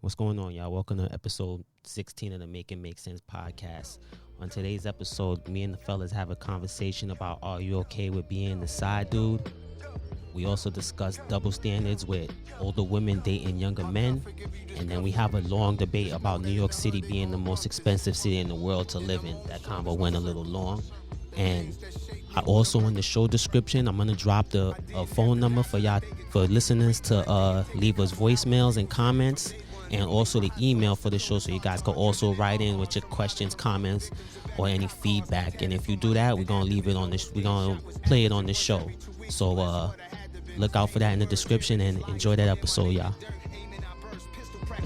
What's going on, y'all? Welcome to episode 16 of the Make It Make Sense podcast. On today's episode, me and the fellas have a conversation about are you okay with being the side dude? We also discuss double standards with older women dating younger men. And then we have a long debate about New York City being the most expensive city in the world to live in. That combo went a little long. And I also, in the show description, I'm going to drop the phone number for y'all, for listeners to leave us voicemails and comments. And also the email for the show, so you guys can also write in with your questions, comments, or any feedback. And if you do that, we're gonna leave it on this. We're gonna play it on the show. So look out for that in the description and enjoy that episode, y'all.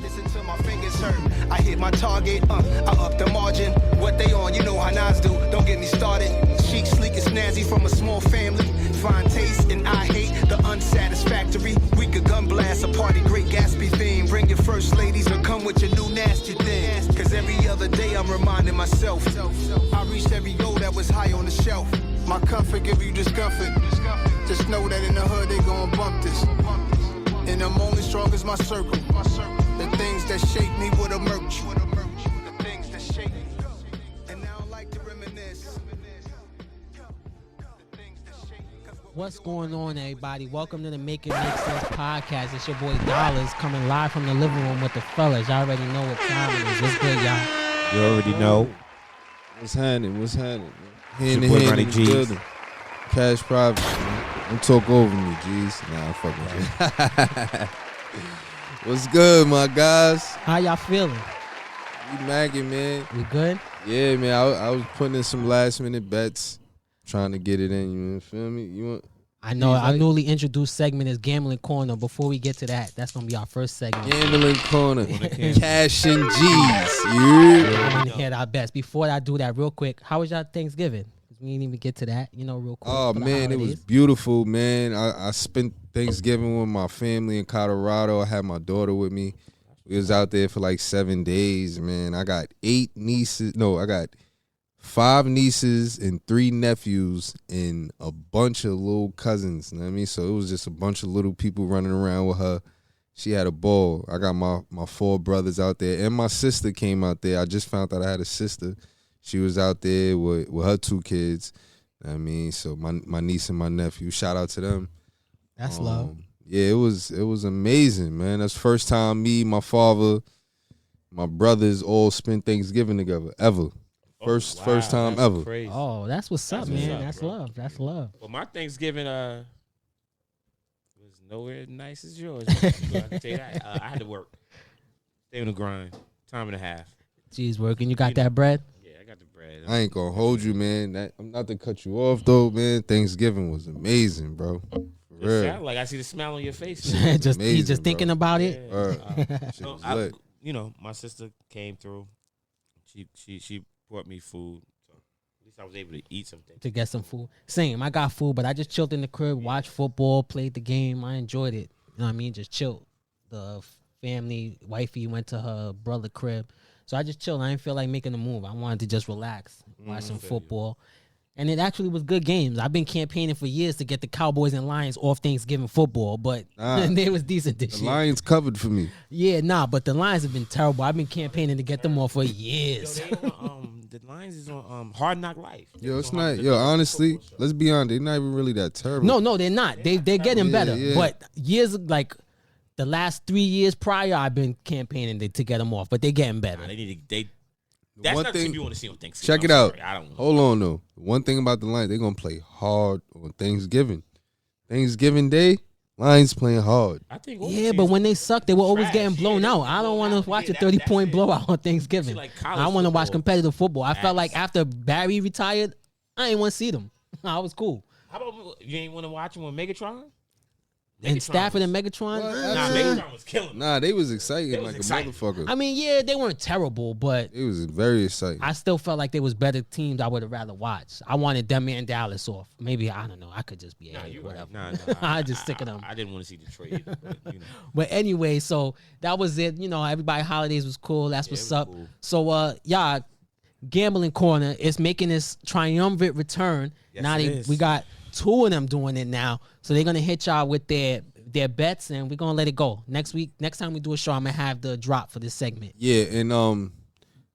Listen to my fingers hurt. I hit my target, I up the margin. What they on, you know how Nas do. Don't get me started. Chic, sleek, and snazzy from a small family. Fine taste, and I hate the unsatisfactory. We could gun blast a party, great Gatsby theme. Bring your first ladies or come with your new nasty thing. Cause every other day I'm reminding myself I reached every goal that was high on the shelf. My comfort give you discomfort. Just know that in the hood they gon' bump this. And I'm only strong as my circle. The things that shape me would emerge. The things that shape me. And now I like to reminisce. What's going on, everybody? Welcome to the Make It Make Sense podcast. It's your boy Dollars coming live from the living room with the fellas. Y'all already know what time it is. What's good, y'all? You already know. What's happening? What's happening? It's Hand your in boy hand, Ronnie what's G's. good? Cash privacy, man. Don't talk over me, G's. Nah, I'm fucking with you. What's good, my guys? How y'all feeling? We magging, man. We good? Yeah, man. I was putting in some last minute bets, trying to get it in. You feel me? You want? I know our newly introduced segment is Gambling Corner. Before we get to that, that's going to be our first segment. Gambling corner, cash and G's. I Yeah. want to hear our best. Before I do that, real quick, how was y'all Thanksgiving? We didn't even get to that, real quick. Oh man, it was beautiful, man. I spent Thanksgiving with my family in Colorado. I had my daughter with me. We was out there for like 7 days, man. I got 5 nieces and 3 nephews and a bunch of little cousins. You know what I mean? So it was just a bunch of little people running around with her. She had a ball. I got my 4 brothers out there, and my sister came out there. I just found out I had a sister. She was out there with her 2 kids. You know what I mean? So my niece and my nephew, shout out to them. That's love. Yeah, it was amazing, man. That's the first time me, my father, my brothers all spent Thanksgiving together, ever. First time that's ever. Crazy. Oh, that's what's up, That's man. what's up, That's bro. love. That's love. Well, my Thanksgiving was nowhere as nice as yours. I can tell you that. I had to work. Stay on the grind. Time and a half. Jeez, working. You got that bread? Yeah, I got the bread. I ain't gonna hold you, man. I'm not to cut you off, though, man. Thanksgiving was amazing, bro. For It real. sound like I see the smile on your face. He's amazing, just thinking bro. about it. Shit So was lit. my sister came through. She brought me food. So at least I was able to eat something. To get some food. Same. I got food, but I just chilled in the crib, watched football, played the game. I enjoyed it. You know what I mean? Just chilled. The family, wifey went to her brother crib. So I just chilled. I didn't feel like making a move. I wanted to just relax, watch some football. And it actually was good games. I've been campaigning for years to get the Cowboys and Lions off Thanksgiving football, but they was decent this The year. Lions covered for me. Yeah, but the Lions have been terrible. I've been campaigning to get them off for years. Yo, they on, the Lions is on Hard Knock Life. Yo, it's not. Yo, honestly, let's be honest. They're not even really that terrible. No, they're not. They're getting better. yeah. But years like the last 3 years prior, I've been campaigning to get them off. But they're getting better. They need to. That's one not thing- the team you want to see on Thanksgiving. Check it I'm out. sorry, I don't. Hold on, though. One thing about the Lions, they're going to play hard on Thanksgiving. Thanksgiving Day, Lions playing hard. I think. all the Yeah, teams- but when they suck, they were always Trash. getting blown Yeah, out. they I don't blown want out. to watch a Yeah, 30-point that's it. blowout on Thanksgiving. like college I want to watch football. competitive football. I felt like Facts. after Barry retired, I ain't want to see them. I was cool. How about you ain't want to watch them on Megatron? And Megatron Stafford was- and Megatron. What? Nah, Megatron was killing. Nah, they was exciting They was like exciting. a motherfucker. I mean, yeah, they weren't terrible, but It was very exciting. I still felt like there was better teams I would have rather watched. I wanted them and Dallas off. Maybe, I don't know. I could just be Nah, angry, you whatever. right. Nah, I just sick of them. I didn't want to see Detroit either. But, But anyway, so that was it. Everybody holidays was cool. That's Yeah, it what's was up. cool. So yeah, Gambling Corner is making this triumvirate return. Yes, now it is. we got 2 of them doing it now. So they're gonna hit y'all with their their bets, and we're gonna let it go. Next time we do a show, I'm gonna have the drop for this segment. Yeah, and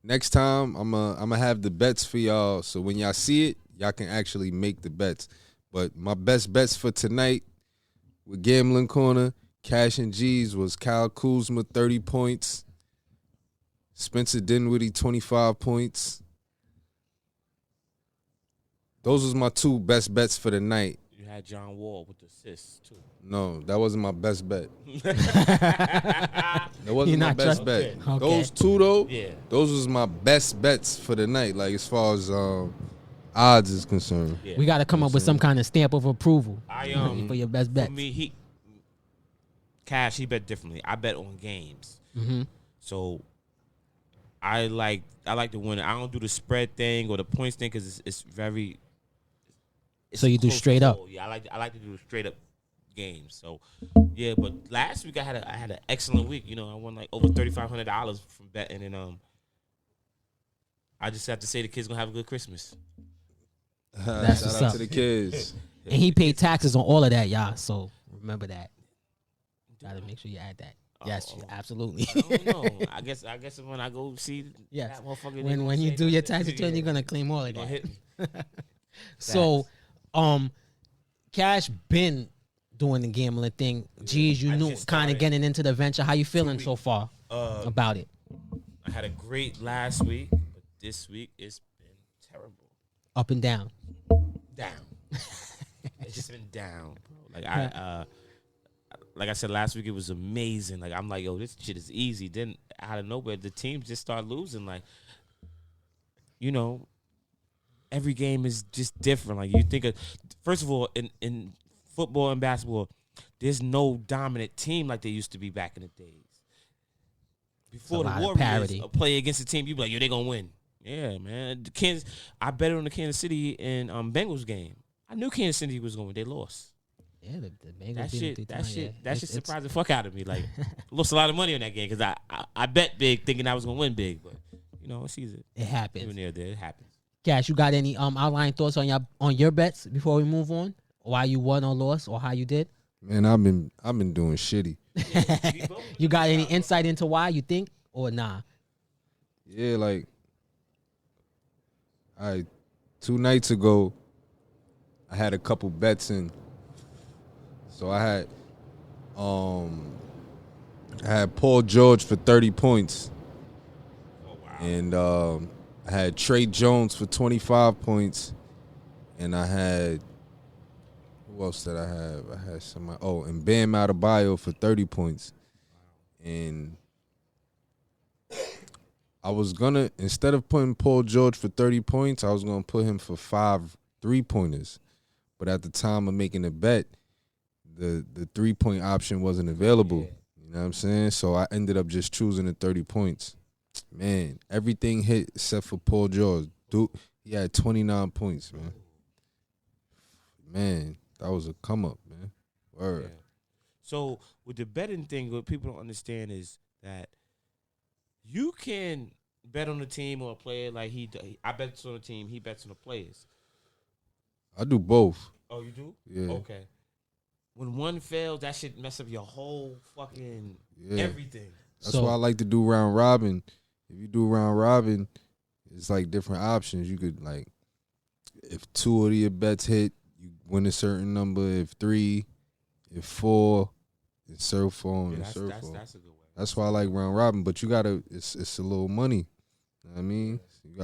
next time I'm gonna have the bets for y'all, so when y'all see it, y'all can actually make the bets. But my best bets for tonight with Gambling Corner, Cash and G's was Kyle Kuzma 30 points, Spencer Dinwiddie 25 points. Those was my 2 best bets for the night. You had John Wall with the assists too. No, that wasn't my best bet. That wasn't my best bet. Okay. Those 2 though, Yeah. those was my best bets for the night. Like as far as odds is concerned. Yeah. We got to come up with some kind of stamp of approval for your best For bets. me, Cash, he bet differently. I bet on games. Mm-hmm. So I like to win. I don't do the spread thing or the points thing because it's very. It's So you do close straight up. goal. Yeah, I like to do the straight up games. So yeah, but last week I had an excellent week. You know, I won like over $3,500 from betting, and I just have to say the kids gonna have a good Christmas. That's Shout what's out up. to the kids. And he paid taxes on all of that, y'all. So remember that. Gotta make sure you add that. Yes, absolutely. I don't know. I guess when I go see Yes. that motherfucker, When you do your tax return, you're gonna claim all of gonna that. hit me. So, Cash been doing the gambling thing. Geez, you I knew just kind of started getting into the venture. How you feeling so far about it? I had a great last week, but this week it's been terrible. Up and down. Down. It's just been down, bro. Like I said last week, it was amazing. Like I'm like, yo, this shit is easy. Then out of nowhere, the teams just start losing. Like, you know, every game is just different. Like you think of, first of all, in football and basketball, there's no dominant team like there used to be back in the days. Before the Warriors play against a team, you be like, yo, they gonna win. Yeah, man. I bet on the Kansas City and Bengals game. I knew Kansas City was going to win. They lost. Yeah, the Bengals That shit surprised the fuck out of me. Like, lost a lot of money on that game because I bet big thinking I was going to win big. But, you know, it's easy. It happens. Even there, it happens. Cash, you got any outline thoughts on your bets before we move on? Why you won or lost or how you did? Man, I've been doing shitty. You got any insight into why you think or nah? Yeah, like 2 nights ago, I had a couple bets in. So I had Paul George for 30 points. Oh, wow. And I had Trey Jones for 25 points. And I had, who else did I have? I had somebody, and Bam Adebayo for 30 points. And I was gonna, instead of putting Paul George for 30 points, I was gonna put him for 5 3-pointers. But at the time of making the bet, the 3-point option wasn't available. Yeah. You know what I'm saying? So I ended up just choosing the 30 points. Man, everything hit except for Paul George. Dude, he had 29 points, man. Man, that was a come up, man. Word. Yeah. So with the betting thing, what people don't understand is that you can bet on the team or a player like I bet on the team, he bets on the players. I do both. Oh, you do? Yeah. Okay. When one fails, that shit mess up your whole fucking everything. That's why I like to do round robin. If you do round robin, it's like different options. You could, like, if 2 of your bets hit, you win a certain number. If 3, if 4, and so on and so forth. That's a good way. That's why I like round robin. But you gotta, it's a little money. You know what I mean? So you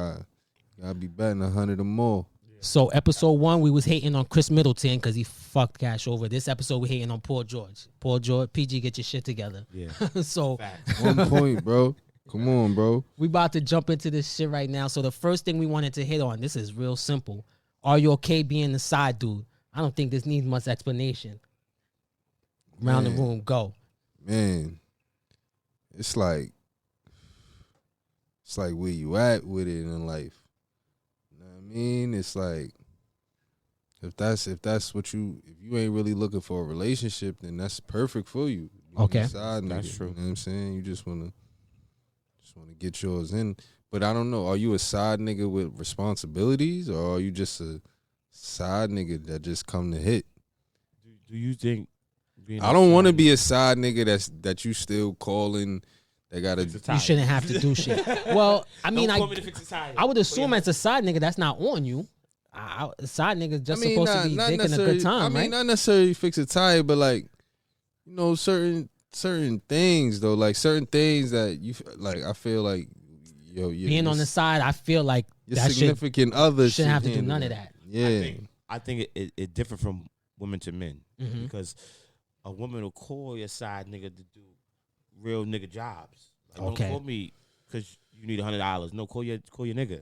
gotta be betting 100 or more. So episode 1, we was hating on Chris Middleton because he fucked Cash over. This episode, we hating on Paul George. Paul George, PG, get your shit together. Yeah. So 1 point, bro. Come on, bro. we about to jump into this shit right now. So the first thing we wanted to hit on, this is real simple. Are you okay being the side dude? I don't think this needs much explanation. Round the room, go. Man, it's like where you at with it in life. You know what I mean? It's like if that's what if you ain't really looking for a relationship, then that's perfect for you. Okay. Side That's nigga, true. You know what I'm saying? You just wanna get yours in. But I don't know. Are you a side nigga with responsibilities, or are you just a side nigga that just come to hit? Do you think I don't want to be a side nigga that you still calling. They gotta. You shouldn't have to do shit. Well, I mean, I would assume as a side nigga that's not on you. Side niggas just supposed to be dicking a good time, right? Not necessarily fix a tire, but like, you know, certain things though, like certain things that you like. I feel like, yo, being on the side, I feel like your significant other shouldn't have to do none of that. Yeah, I think it different from women to men because a woman will call your side nigga to do real nigga jobs. Like, don't call me because you need $100. No, call your nigga.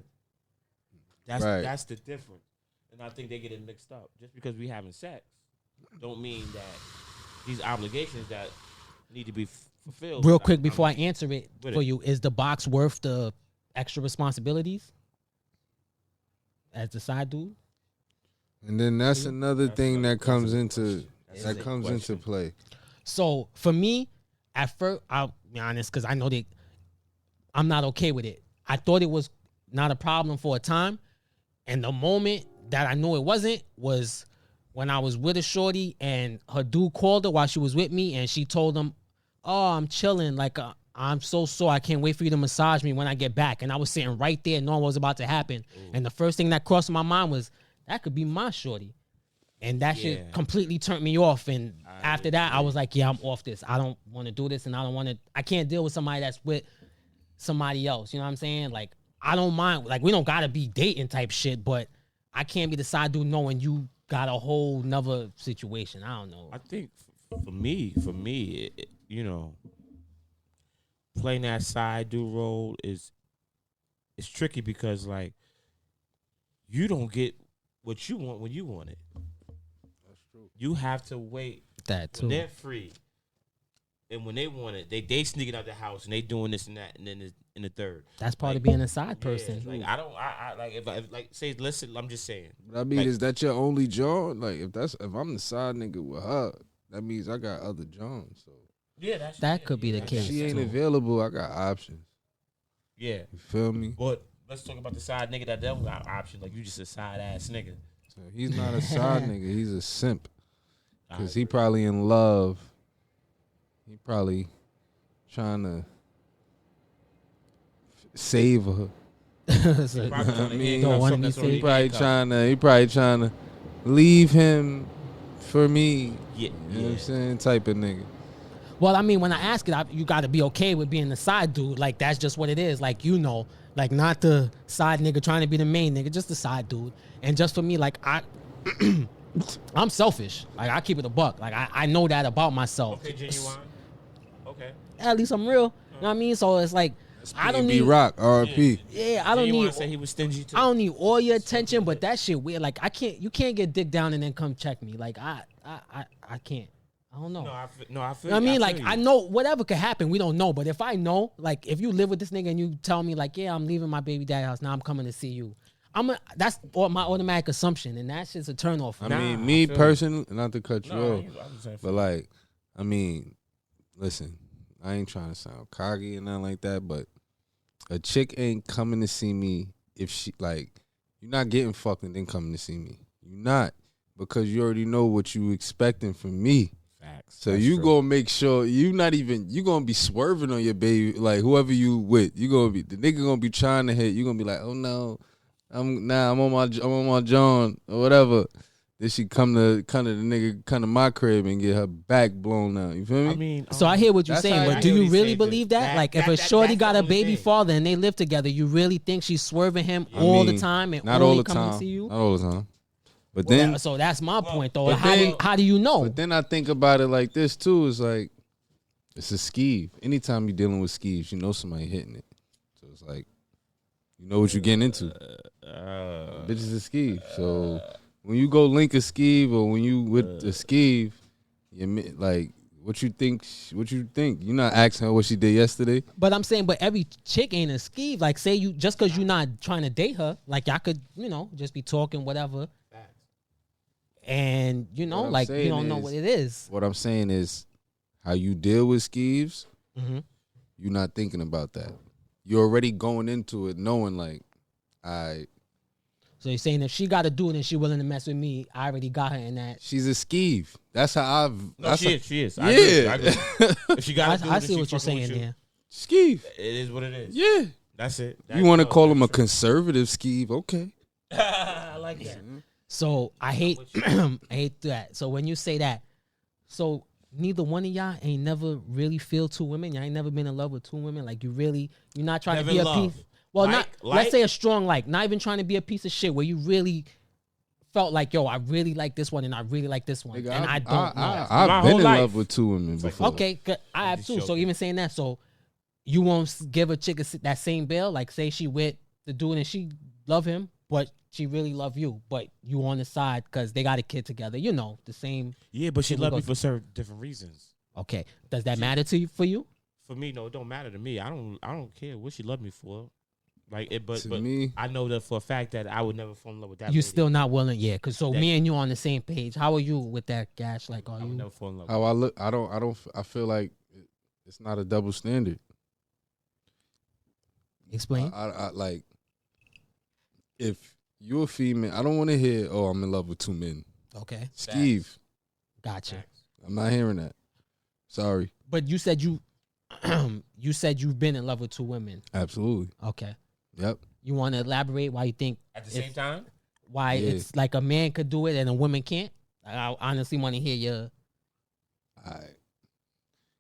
That's the difference, and I think they get it mixed up. Just because we having sex, don't mean that these obligations that need to be fulfilled. Real quick before I answer it for you, is the box worth the extra responsibilities as the side dude? And then that's another thing that comes into play. So for me, at first, I'll be honest, because I know I'm not okay with it. I thought it was not a problem for a time, and the moment that I knew it wasn't was when I was with a shorty and her dude called her while she was with me, and she told him, "Oh, I'm chilling. Like I'm so sore. I can't wait for you to massage me when I get back." And I was sitting right there, knowing what was about to happen. And the first thing that crossed my mind was, that could be my shorty. And that shit completely turned me off. And after that, I was like, yeah, I'm off this. I don't want to do this. And I can't deal with somebody that's with somebody else. You know what I'm saying? Like, I don't mind. Like, we don't got to be dating type shit, but I can't be the side dude knowing you got a whole nother situation. I don't know. I think for me, you know, playing that side dude role is tricky because, like, you don't get what you want when you want it. That's true. You have to wait. That too. When they're free, and when they want it, they sneaking out the house and they doing this and that, and then in the third. That's part of being a side person. Like I like if like say listen, I'm just saying. But I mean, like, is that your only John? Like if I'm the side nigga with her, that means I got other Johns. So yeah, that could be the case. If she ain't available, I got options. Yeah, you feel me? But let's talk about the side nigga that don't got options. Like you just a side ass nigga. So he's not a side nigga. He's a simp. Cause he probably in love. He probably trying to save her. He probably trying to leave him for me. Yeah, you know what I'm saying? Type of nigga. Well, I mean, when I ask it, you got to be okay with being the side dude. Like, that's just what it is. Like, you know, like, not the side nigga trying to be the main nigga, just the side dude. And just for me, like, I'm selfish. Like, I keep it a buck. Like, I know that about myself. Okay, genuine. Okay. At least I'm real. You know what I mean? So it's like, I don't need Rock, R.P. Yeah, I don't need. Say he was stingy too. I don't need all your attention, but that shit weird. Like, you can't get dick down and then come check me. Like, I can't. I don't know. I feel. I mean, like, I know whatever could happen. We don't know, but if I know, like, if you live with this nigga and you tell me, like, yeah, I'm leaving my baby dad's house now, I'm coming to see you. That's my automatic assumption, and that shit's a turnoff. I mean, me personally, not to cut you off, but like, I mean, listen, I ain't trying to sound cocky and nothing like that, but a chick ain't coming to see me if she like, you're not getting fucked and then coming to see me. You're not, because you already know what you expecting from me. Facts. So you gonna make sure you gonna be swerving on your baby, like whoever you with. You gonna be the nigga gonna be trying to hit. You gonna be like, oh no, I'm on my John or whatever. Then she come to my crib and get her back blown out. You feel me? I mean, so I hear what you're saying, but do you really believe that? Like, if a shorty got a baby father and they live together, you really think she's swerving him all the time and not only all the coming time. to see you? Not all the time. But Well, then, so that's my point, though. How do you know? But then I think about it like this too. It's like, it's a skeeve. Anytime you're dealing with skeeves, you know somebody hitting it. So it's like, you know what you're getting into. Bitch is a skeeve. So when you go link a skeeve or when you with a skeeve, you like, what you think? You're not asking her what she did yesterday. But I'm saying, but every chick ain't a skeeve. Like, say you just because you're not trying to date her, like y'all could, just be talking whatever. And you don't know what it is. What I'm saying is, how you deal with skeeves, mm-hmm. You're not thinking about that. You're already going into it knowing like, So you're saying if she got to do it and she willing to mess with me, I already got her in that. She's a skeeve. That's how I've. No, she is. Yeah. I agree. If she got I see what you're saying there. Skeeve. It is what it is. Yeah. That's it. You want to call him a conservative skeeve? Okay. I like that. So I hate I hate that. So when you say that, so neither one of y'all ain't never really feel two women. Y'all ain't never been in love with two women. Like you're not trying Never to be in a love. piece. Well, Like- not let's say a strong like, not even trying to be a piece of shit. Where you really felt like, yo, I really like this one and I really like this one, Nigga, and I don't know. My I've been whole in life. love with two women before. Okay, I have just too. So joking. even saying that, so you won't give a chick that same bill. Like say she with the dude and she love him, but she really love you, but you on the side because they got a kid together. You know, the same. Yeah, but she People loved go- me for certain different reasons. Okay, does that matter to you for you? For me, no, it don't matter to me. I don't care what she loved me for. Like it, but To me- I know that for a fact that I would never fall in love with that. You lady. still not willing, yeah? Cause so That- me and you on the same page. How are you with that, Gash? Like, are I would you never fall in love. How I look, I feel like it's not a double standard. explain? I like if you're a female, I don't want to hear, oh, I'm in love with two men. Okay, Skeeve, gotcha. I'm not hearing that. Sorry. But you said you you've been in love with two women. Absolutely. Okay, Yep. you want to elaborate why you think At the same time, why Yeah. it's like a man could do it and a woman can't? I honestly want to hear your.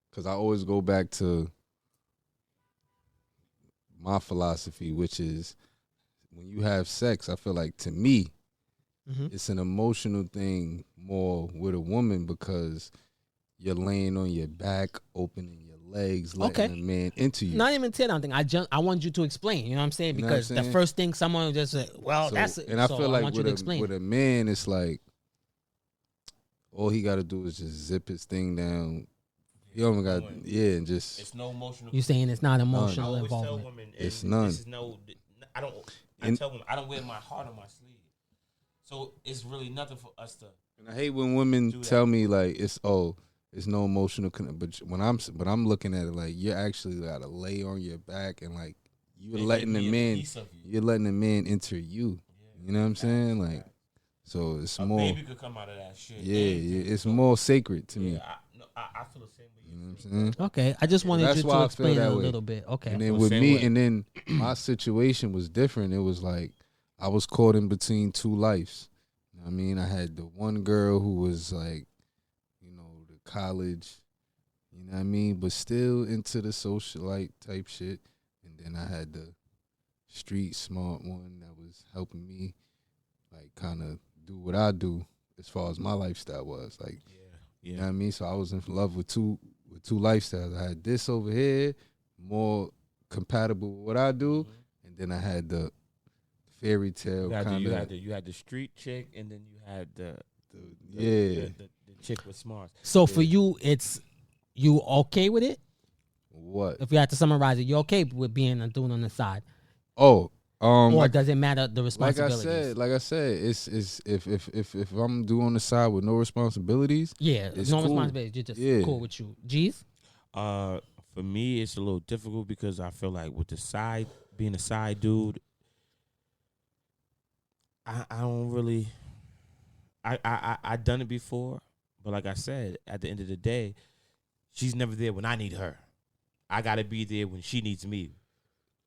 Because I always go back to my philosophy, which is when you have sex, I feel like to me, Mhm. it's an emotional thing more with a woman because you're laying on your back, opening your legs, letting Okay. a man into you. Not even say anything. I want you to explain. You know what I'm saying? You know what I'm Because the saying? first thing someone will just say, well, So- that's it. and I So feel like want you with to a, explain. with a man, it's like all he got to do is just zip his thing down. He only got and just it's no emotional. You saying it's not I emotional always tell involvement? women, and It's none. This is no, I don't. I And- tell them I don't wear my heart on my sleeve, so it's really nothing for us to. And I hate when women Do that. tell me like it's no emotional but when I'm looking at it like you actually gotta lay on your back and like you're They letting make the me a man piece of you. you're letting the man enter you. You know what I'm saying? Like so it's A more baby could come out of that shit. yeah, Anything. it's more sacred to me. Yeah, I feel the same way. You know what I'm saying? Okay, I just wanted That's you why to I feel explain it that a way. little bit. Okay. And then feel with the same me way. and then my situation was different. It was like I was caught in between two lives. You know what I mean, I had the one girl who was like, you know, the college, you know what I mean, but still into the socialite type shit. And then I had the street smart one that was helping me like kind of do what I do as far as my lifestyle was. Like, you know what I mean? So I was in love with two lifestyles. I had this over here, more compatible with what I do, and then I had the fairy tale kind of. You had the street chick, and then you had the chick with smarts. So for you, it's you okay with it? What? If you had to summarize it, you okay with being a dude on the side, Oh, or like, does it matter the like I responsibilities? said, it's if I'm doing on the side with no responsibilities, Yeah, it's no cool. responsibilities. You're just Yeah. cool with you. G's? For me, it's a little difficult because I feel like with being a side dude, I don't really. I done it before, but like I said, at the end of the day, she's never there when I need her. I gotta be there when she needs me.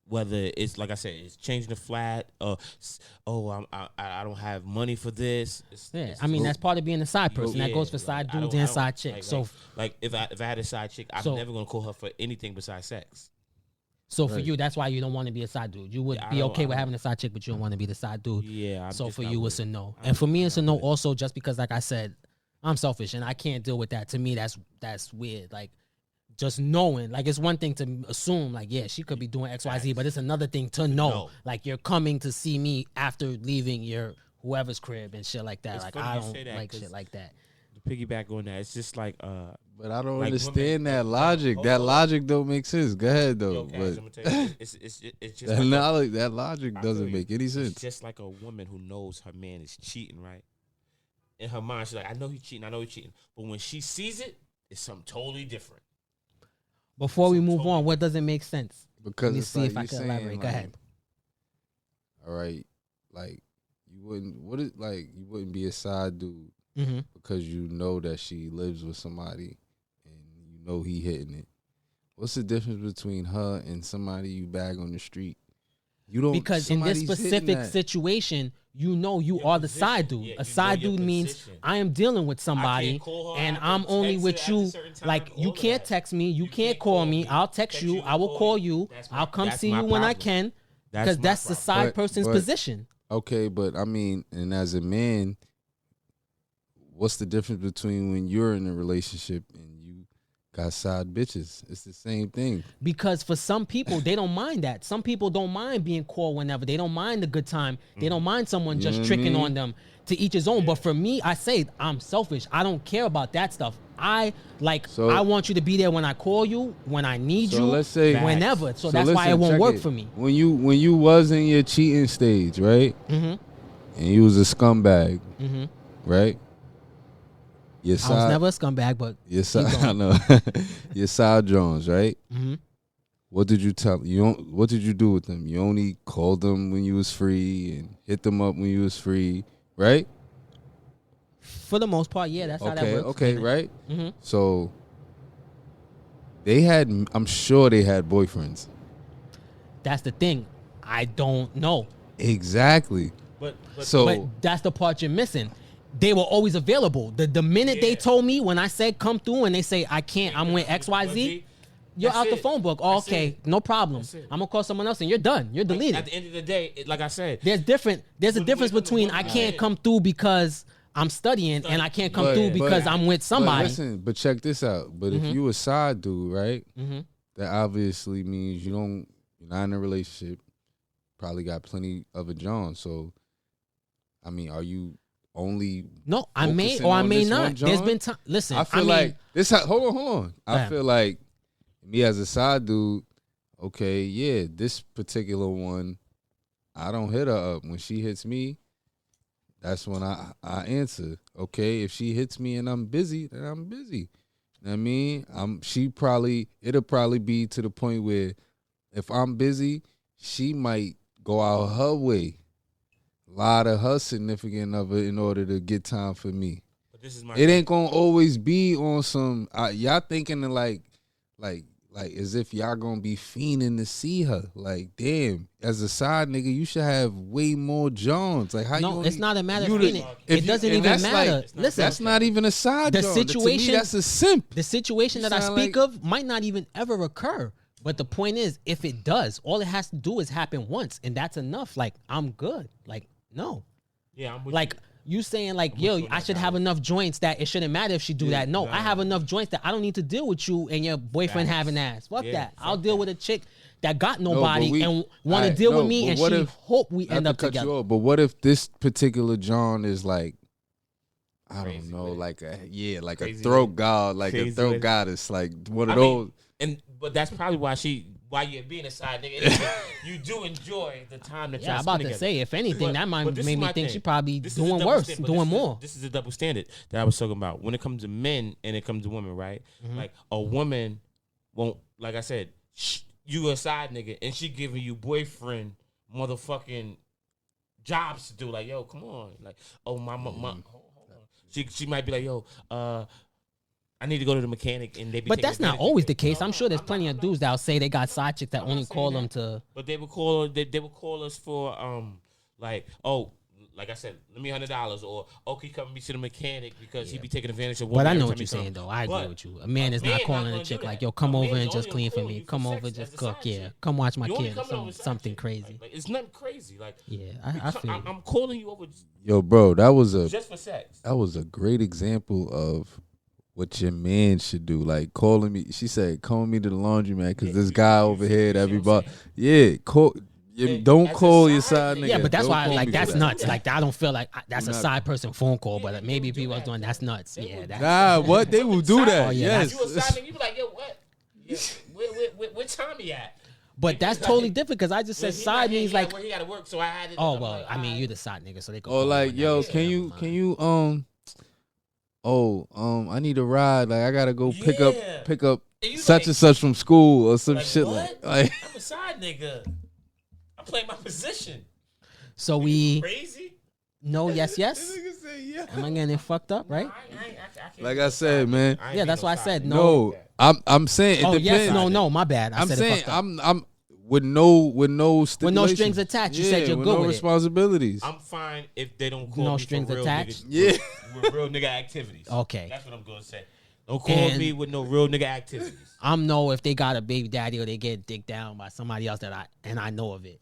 Whether it's like I said, it's changing the flat, or I don't have money for this. Yeah, I mean that's part of being a side person. That goes for side dudes and side chicks. So like if I had a side chick, I'm So- never gonna call her for anything besides sex. So for Right. you, that's why you don't want to be a side dude. You would Yeah, I be don't- okay I with don't- having a side chick, but you don't want to be the side dude. Yeah. So just for not you, with it's a it. no. I'm And for me, it's a not no with it. also just because, like I said, I'm selfish and I can't deal with that. To me, that's weird. Like, just knowing, like, it's one thing to assume, like, yeah, she could be doing X, Y, Z, but it's another thing to know, know. like, you're coming to see me after leaving your whoever's crib and shit like that. It's Like, funny I you don't say that, like 'cause shit like that. To piggyback on that, it's just like but I don't Like understand women- that logic. Hold That on. logic don't make sense. Go ahead though, yo, guys, I'm but gonna tell you, it's just that like knowledge, that logic I feel doesn't you. make any It's sense. just like a woman who knows her man is cheating, right? In her mind, she's like, I know he's cheating, but when she sees it, it's something totally different. Before we So move totally- on, what doesn't make sense? Because Let me it's see like if I you can saying, elaborate. Go like, ahead. all right, like you wouldn't be a side dude because you know that she lives with somebody and you know he hitting it. What's the difference between her and somebody you bag on the street? You don't, because in this specific situation, you know you are the side dude. A side dude means I am dealing with somebody and I'm only with you. Like, you can't text me, you can't call me. I'll text you, I will call you. I'll come see you when I can, because that's the side person's position. Okay, but I mean, and as a man, what's the difference between when you're in a relationship and you got side bitches? It's the same thing. Because for some people, they don't mind that. Some people don't mind being called whenever. They don't mind the good time. They don't mind someone just tricking on them. To each his own. But for me, I say I'm selfish. I don't care about that stuff. I want you to be there when I call you, when I need you, let's say whenever. So that's why it won't work for me. When you was in your cheating stage, right? And you was a scumbag, right? I was never a scumbag, but your side, I know. Your side Jones, right? What did you tell you? What did you do with them? You only called them when you was free and hit them up when you was free, right? For the most part, yeah, that's how that works. Okay, right? So I'm sure they had boyfriends. That's the thing. I don't know. Exactly. But that's the part you're missing. They were always available. The minute they told me, when I said come through and they say I can't, I'm with XYZ, you're out the phone book. Oh, okay, no problem. I'm gonna call someone else and you're done. You're deleted. At the end of the day, like I said, there's a difference between I can't come through because I'm studying and I can't come through because I'm with somebody. But check this out. But if you a side dude, right? That obviously means you're not in a relationship. Probably got plenty of a John. So, I mean, are you only? No, I may or I may not. There's been time. Listen, I feel like this. Hold on. I feel like me as a side dude. Okay, yeah, this particular one, I don't hit her up. When she hits me, that's when I answer. Okay, if she hits me and I'm busy, then I'm busy. You know what I mean? It'll probably be to the point where if I'm busy, she might go out her way, lie to her significant other in order to get time for me. But this is it ain't gonna always be on some y'all thinking of like as if y'all gonna be fiending to see her. Like, damn, as a side nigga, you should have way more Jones. Like, how no, you it's not a matter of fiending. It doesn't even matter. Like, listen, that's not even a side. The John. situation, to me, that's a simp. The situation that I speak of might not even ever occur. But the point is, if it does, all it has to do is happen once, and that's enough. Like, I'm good. Like, no. Yeah, I'm with like you saying like, yo, I should have enough joints that it shouldn't matter if she do that. No, I have enough joints that I don't need to deal with you and your boyfriend having ass. Fuck that. I'll deal with a chick that got nobody and want to deal with me, and she hope we end up together. But what if this particular John is like, I don't know, like a throat god, like a throat goddess, like one of those. But that's probably why you're being a side nigga. You do enjoy the time that y'all I'm about to say, if anything, that might make me think she probably doing worse, doing more. This is a double standard that I was talking about. When it comes to men and it comes to women, right? Like, a woman won't, like I said, you a side nigga and she giving you boyfriend motherfucking jobs to do. Like, yo, come on. Like, oh, my hold on. She might be like, yo, I need to go to the mechanic, and they be. But that's not always the case. I'm sure there's plenty of dudes that'll say they got side chicks that only call them to. But they would call. They would call us for like, oh, like I said, let me $100, or can you come with me to the mechanic because he be taking advantage of. But I know what you're saying though. I agree with you. A man is not calling a chick like, yo, come over and just clean for me. Come over, just cook. Yeah, come watch my kids. Something crazy. Like, it's nothing crazy. Like, yeah, I feel. I'm calling you over. Yo, bro, that was just for sex. That was a great example of what your man should do. Like, calling me. She said, call me to the laundromat because this guy over here that everybody. Yeah, call. Don't call your side nigga. Yeah, but that's why, like, that's nuts. Like, I don't feel like that's a side person phone call, but maybe people are doing that's nuts. Yeah, that's what they will do that. Yes, you a side nigga, you be like, yo, what? Yeah, where Tommy at? But that's totally different because I just said side means like he got to work, so I had it. Oh well, I mean, you're the side nigga, so they go. Oh, like, yo, can you I need a ride. Like, I gotta go pick up such and such from school or some shit what? like. I'm a side nigga. I play my position. So crazy. No, yes. Nigga say yeah. Am I getting it fucked up, right? Like I said, man. Yeah, that's why I said no. No, I'm saying it Oh, depends. yes, no, my bad. I'm said saying it fucked up. I'm with no stipulations. With no strings attached. You said you're with good no with it. responsibilities. I'm fine if they don't call No me strings for real attached? niggas, Yeah. with real nigga activities. Okay. That's what I'm gonna say. Don't call And- me with no real nigga activities. I'm know if they got a baby daddy or they get dicked down by somebody else that I know of it.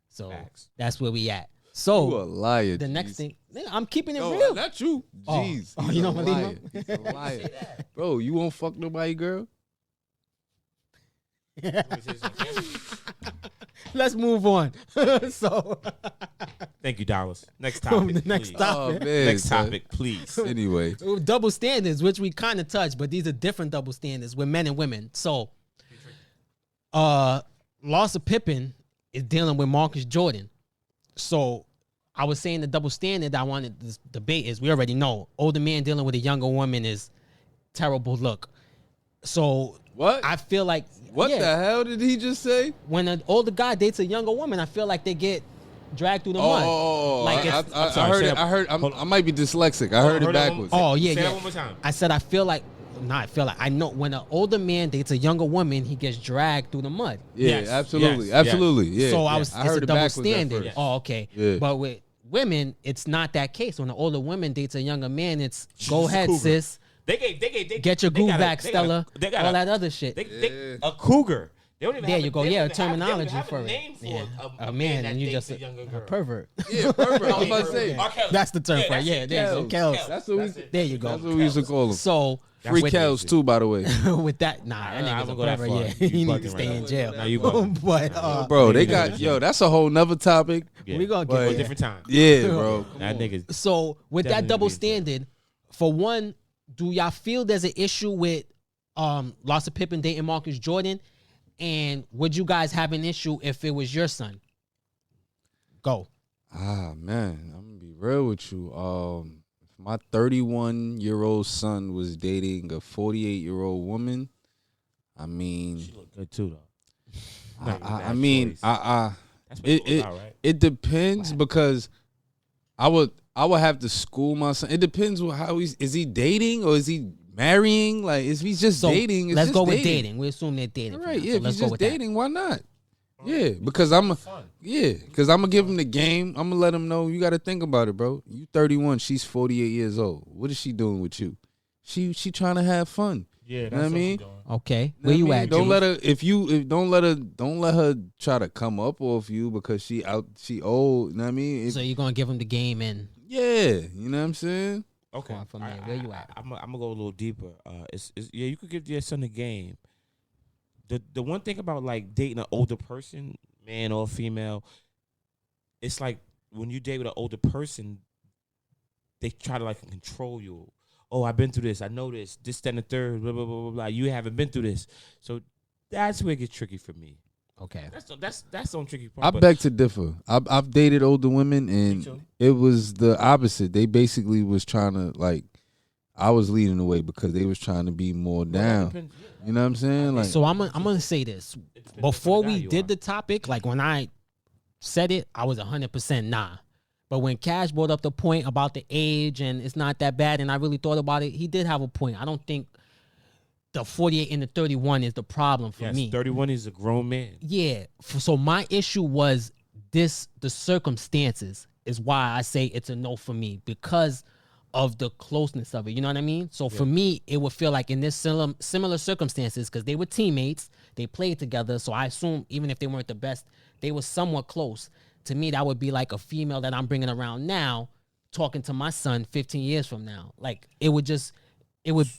So Facts. that's where we at. You a So liar. the next Jeez. thing, nigga, I'm keeping it No, real. not you. Oh. Jeez. Oh, He's you a don't believe liar. him? He's a liar. Bro, you won't fuck nobody, girl? Let's move on. So Thank you, Dallas. Next topic. The next please. topic. Oh, man. Next son. topic, please. Anyway. double standards, which we kind of touched, but these are different double standards with men and women. So, Loss of Pippen is dealing with Marcus Jordan. So, I was saying the double standard I wanted this debate is we already know older man dealing with a younger woman is terrible look. So, What? I feel like What yeah, the hell did he just say? when an older guy dates a younger woman, I feel like they get dragged through the mud. Oh, Like I, it's- I, sorry, I heard say it. that- I heard. hold I might be dyslexic. I heard it Heard that one- backwards. Oh yeah, Say yeah. that one more time. I said I feel like I know when an older man dates a younger woman, he gets dragged through the mud. Yeah, Yes, absolutely, yes, absolutely. Yeah. So yeah. it's heard a it double backwards at standard. first. Oh, okay. Yeah. But with women, it's not that case. When an older woman dates a younger man, it's go ahead, cougar. sis. They Get your groove back, Stella. They got all that other shit. a cougar. They don't even There have you go. they Yeah, don't even terminology have for a it. name for Yeah. a A man man, that and you dates just a younger a girl. pervert. Yeah, perfect. I was about to say. R. Kelly. That's the term for it. that's Yeah, there you go. Kells. Kells. That's what we. it. There you go. That's what we used to call them. So Free with- cows too, by the way. with that, nah, that Nah, I nigga's a won't go that pervert. far. Yeah, You he need to bugging stay right in now. jail. Nah, you bugging. But Bro, they Yeah, got yeah. that's a whole nother topic. Yeah. we gonna get But- For a there. different time. Yeah, bro. That nigga's So with that Definitely double be in jail. standard, for one, do y'all feel there's an issue with Loss of Pippen dating Marcus Jordan? And would you guys have an issue if it was your son? Go. Ah man, I'm gonna be real with you. If my 31-year-old son was dating a 48-year-old woman, I mean, she look good too though. I mean, That's what it's it about, right? it depends because I would have to school my son. It depends on how is he dating or is he marrying? Like, if he's just So dating, it's let's just go with dating. We assume they're dating. All for right, now, yeah. so If let's he's go just with that. dating, why not? Yeah, because I'm Fun. because I'm gonna give him the game. I'm gonna let him know you got to think about it, bro. You 31, she's 48 years old. What is she doing with you? She trying to have fun. Yeah, know what I mean? Okay, Know where what you I mean? at? Don't G? let her don't let her try to come up off you because she old. You know what I mean? So you're gonna give him the game and Yeah, you know what I'm saying? Okay. on from there. Where you at? I'm gonna go a little deeper. It's yeah, you could give your son a game. The one thing about like dating an older person, man or female, it's like when you date with an older person, they try to like control you. Oh, I've been through this. I know this. This, that, and the third. Blah blah blah blah blah. You haven't been through this, so that's where it gets tricky for me. Okay. That's the only tricky part. I but- beg to differ. I've dated older women too. and it was the opposite. They basically was trying to like I was leading the way because they was trying to be more down. Depends- yeah. You know what I'm saying? Like So I'm gonna say this. It depends Before on the guy we you did are. the topic, like when I said it, I was 100% nah. But when Cash brought up the point about the age and it's not that bad, and I really thought about it, he did have a point. I don't think the 48 and the 31 is the problem for Yes, me. 31 is a grown man. Yeah. So my issue was the circumstances is why I say it's a no for me because of the closeness of it. You know what I mean? So for me, it would feel like in this similar circumstances, because they were teammates, they played together. So I assume even if they weren't the best, they were somewhat close. To me, that would be like a female that I'm bringing around now, talking to my son 15 years from now. Like it would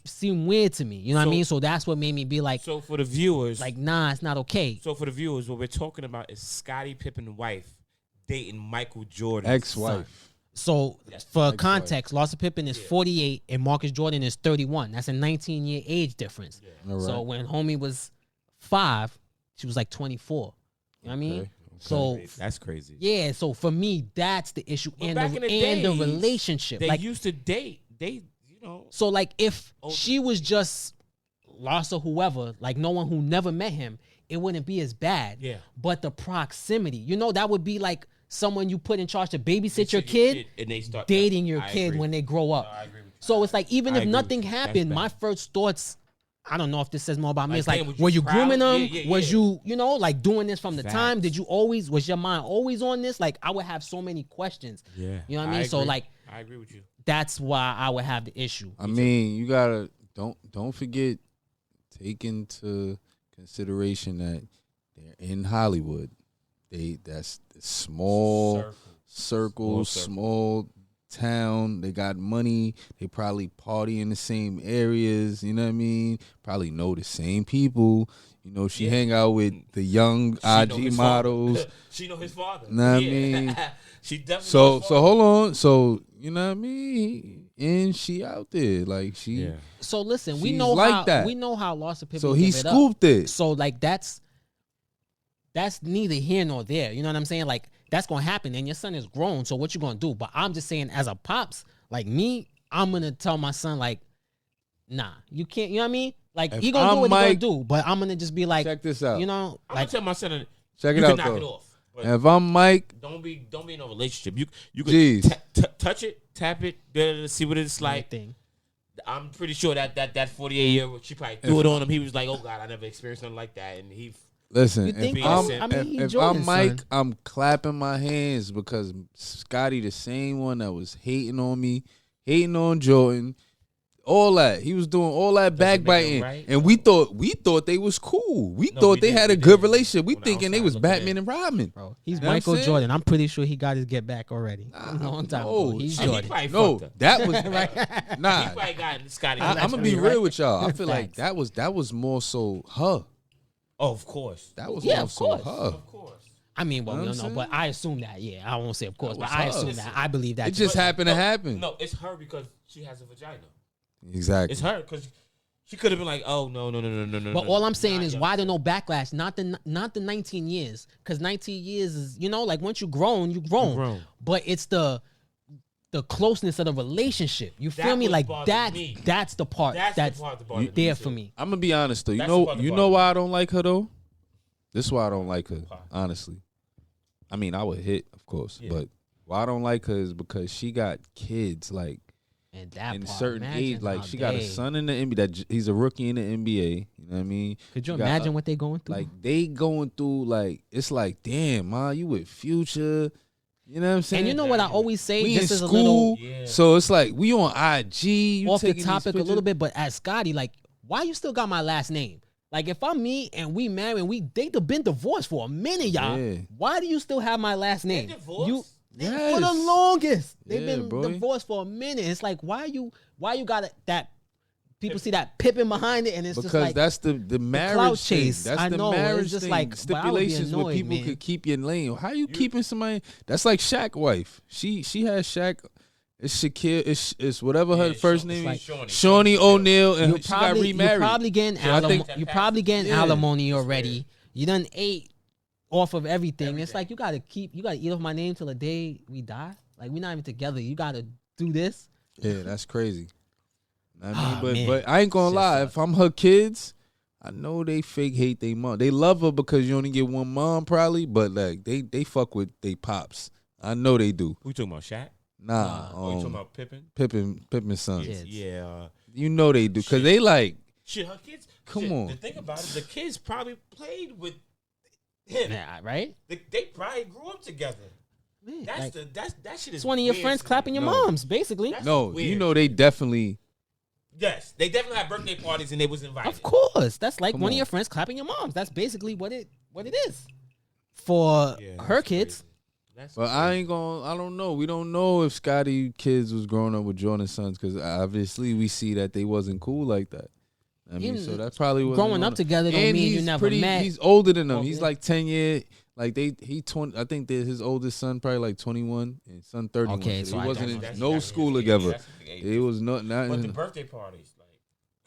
seem weird to me. You know what I So- mean? So that's what made me be like, So for the viewers, nah, it's not okay. So for the viewers, what we're talking about is Scottie Pippen's wife dating Michael Jordan's ex-wife. So for context, Loss of Pippen is 48 and Marcus Jordan is 31. That's a 19-year age difference. All right. So when homie was 5, she was like 24. You know what I mean? Okay. So son. That's crazy. yeah, so for me, that's the issue But and back the in the and the days, relationship. They Like used to date. They, you know. so, like if Oh. she was just Loss or whoever, like no one who never met him, it wouldn't be as bad. Yeah. But the proximity, that would be like someone you put in charge to babysit your kid, and they start dating your kid when they grow up. I agree with you. So it's like, even I if agree nothing with you. That's happened, bad. my first thoughts, I don't know if this says more about me. Like, It's like, damn, was you were you proud? grooming them? Yeah, Was yeah. you know, like doing this from the time? Facts. Did you always, was your mind always on this? Like, I would have so many questions. Yeah. You know what I mean? So agree. like, I agree with you. that's why I would have the issue. I mean, you gotta don't forget, take into consideration that they're in Hollywood. That's small circle, small town. They got money. They probably party in the same areas. You know what I mean? Probably know the same people. You know, she hang out with the young IG models. She know his father. Know what I mean? She definitely. So hold on. So you know what I mean? And she out there like she. Yeah. So listen, we She's know like how that. we know how loss of Pippen. So he give it up. scooped it. So like that's neither here nor there. You know what I'm saying? Like that's gonna happen, and your son is grown. So what you gonna do? But I'm just saying, as a pops, like me, I'm gonna tell my son like, nah, you can't. You know what I mean? Like If he gonna do I'm what Mike- he gonna do, but I'm gonna just be like, Check this out. you know, I'm like gonna tell my son. Check it you out, can knock though. it off. But If I'm Mike, don't be in a relationship. You Jeez. can touch it, tap it, see what it's like. thing. I'm pretty sure that 48-year-old, she probably threw it on him. He was like, "Oh God, I never experienced something like that," and he. listen. You think? If I I'm- mean, he if Jordan's I'm Mike, son. I'm clapping my hands because Scotty, the same one that was hating on me, hating on Jordan, all that. He was doing all that Doesn't make it backbiting, right. and we thought they was cool. We No, thought we they did, had we a good did. relationship. We On the thinking they outside was looking Batman in. and Robin. Bro, he's You know what I'm Michael saying? Jordan. I'm pretty sure he got his get back already. A long time ago. no, He's And he Jordan. probably No, fucked up. that was Right. nah. He probably got Scotty. I'm gonna be right. real with y'all. I feel like Facts. that was more so her. Oh, of course. That was Yeah, more of so course. her. Of course. I mean, well, You we know don't what know, I'm but I assume that. Yeah, I won't say of course, That but was I her. assume Listen, that. I believe that. It just happened to happen. No, it's her because she has a vagina. Exactly. It's her because she could have been like, "Oh no." But all I'm saying is, why there no backlash? Not the 19 years, because 19 years is, you know, like once you grown, you grown. grown. But it's the closeness of the relationship. You feel That me? was Like bothering that. me. That's the part. That's That's the part that bothered me there too. for me. I'm gonna be honest though. You That's the know, part that you bothers know me. why I don't like her though. This is why I don't like her. Honestly, I mean, I would hit, of course, Yeah. but why I don't like her is because she got kids like And that in part, certain imagine age. Like how she got a they- son in the NBA. He's a rookie in the NBA. You know what I mean? Could you She got imagine what they going through? Like they going through like it's like, damn, ma, you with Future. You know what I'm saying? and you know what I always say? we in This is a little school, Yeah. so it's like we on IG. You off the taking these topic a pictures. little bit, but as Scotty, like, why you still got my last name? Like, if I'm me and we married and they been divorced for a minute, y'all. Yeah. Why do you still have my last They name? divorced? You Yes. for the longest. They've Yeah, been boy. divorced for a minute. It's like, why you got that? People see that Pippin behind it, and it's Because just like that's the marriage clout thing. chase. That's I the know, it's marriage just thing. like, but I would be Stipulations where annoyed, people man. could keep your lane. How you keeping somebody? That's like Shaq wife. She has Shaq. It's Shakir. It's whatever her Yeah, first Shawnee. name It's is. like Shawnee O'Neal, and you she got remarried. You're probably getting So I think- you're probably getting Yeah. alimony already. You done ate off of everything. It's like you gotta eat off my name till the day we die. Like we're not even together. You gotta do this. Yeah, that's crazy. I mean, Ah, man. but I ain't gonna Shit lie. sucks. If I'm her kids, I know they fake hate their mom. They love her because you only get one mom, probably. But like they fuck with they pops. I know they do. We talking about Shaq? Nah, Oh, you talking about Pippen? Pippin's son. Kids. Yeah. You know they do because Shit. they like. Shit, her kids. Come shit, on. The thing about it, the kids probably played with him. Yeah, right? They probably grew up together. Man, That's like, that shit is. it's one of your weird friends to me. clapping your No. moms, basically. That's No, weird. you know they definitely. Yes, they definitely had birthday parties and they was invited. Of course. That's like Come one on. of your friends clapping your moms. That's basically what it is. For Yeah, her that's kids. crazy. That's But I ain't gonna. I don't know. We don't know if Scotty kids was growing up with Jordan's sons because obviously we see that they wasn't cool like that. I mean, Even so that probably wasn't growing on up the- together don't and mean you he's never met. He's older than them. Well, He's yeah. like 10 years. Like he 20. I think that his oldest son probably like 21 and son 31. Okay, so so he I wasn't don't in know. That's no gotta be school his age. together. That's the age. It was not. But the birthday parties, like,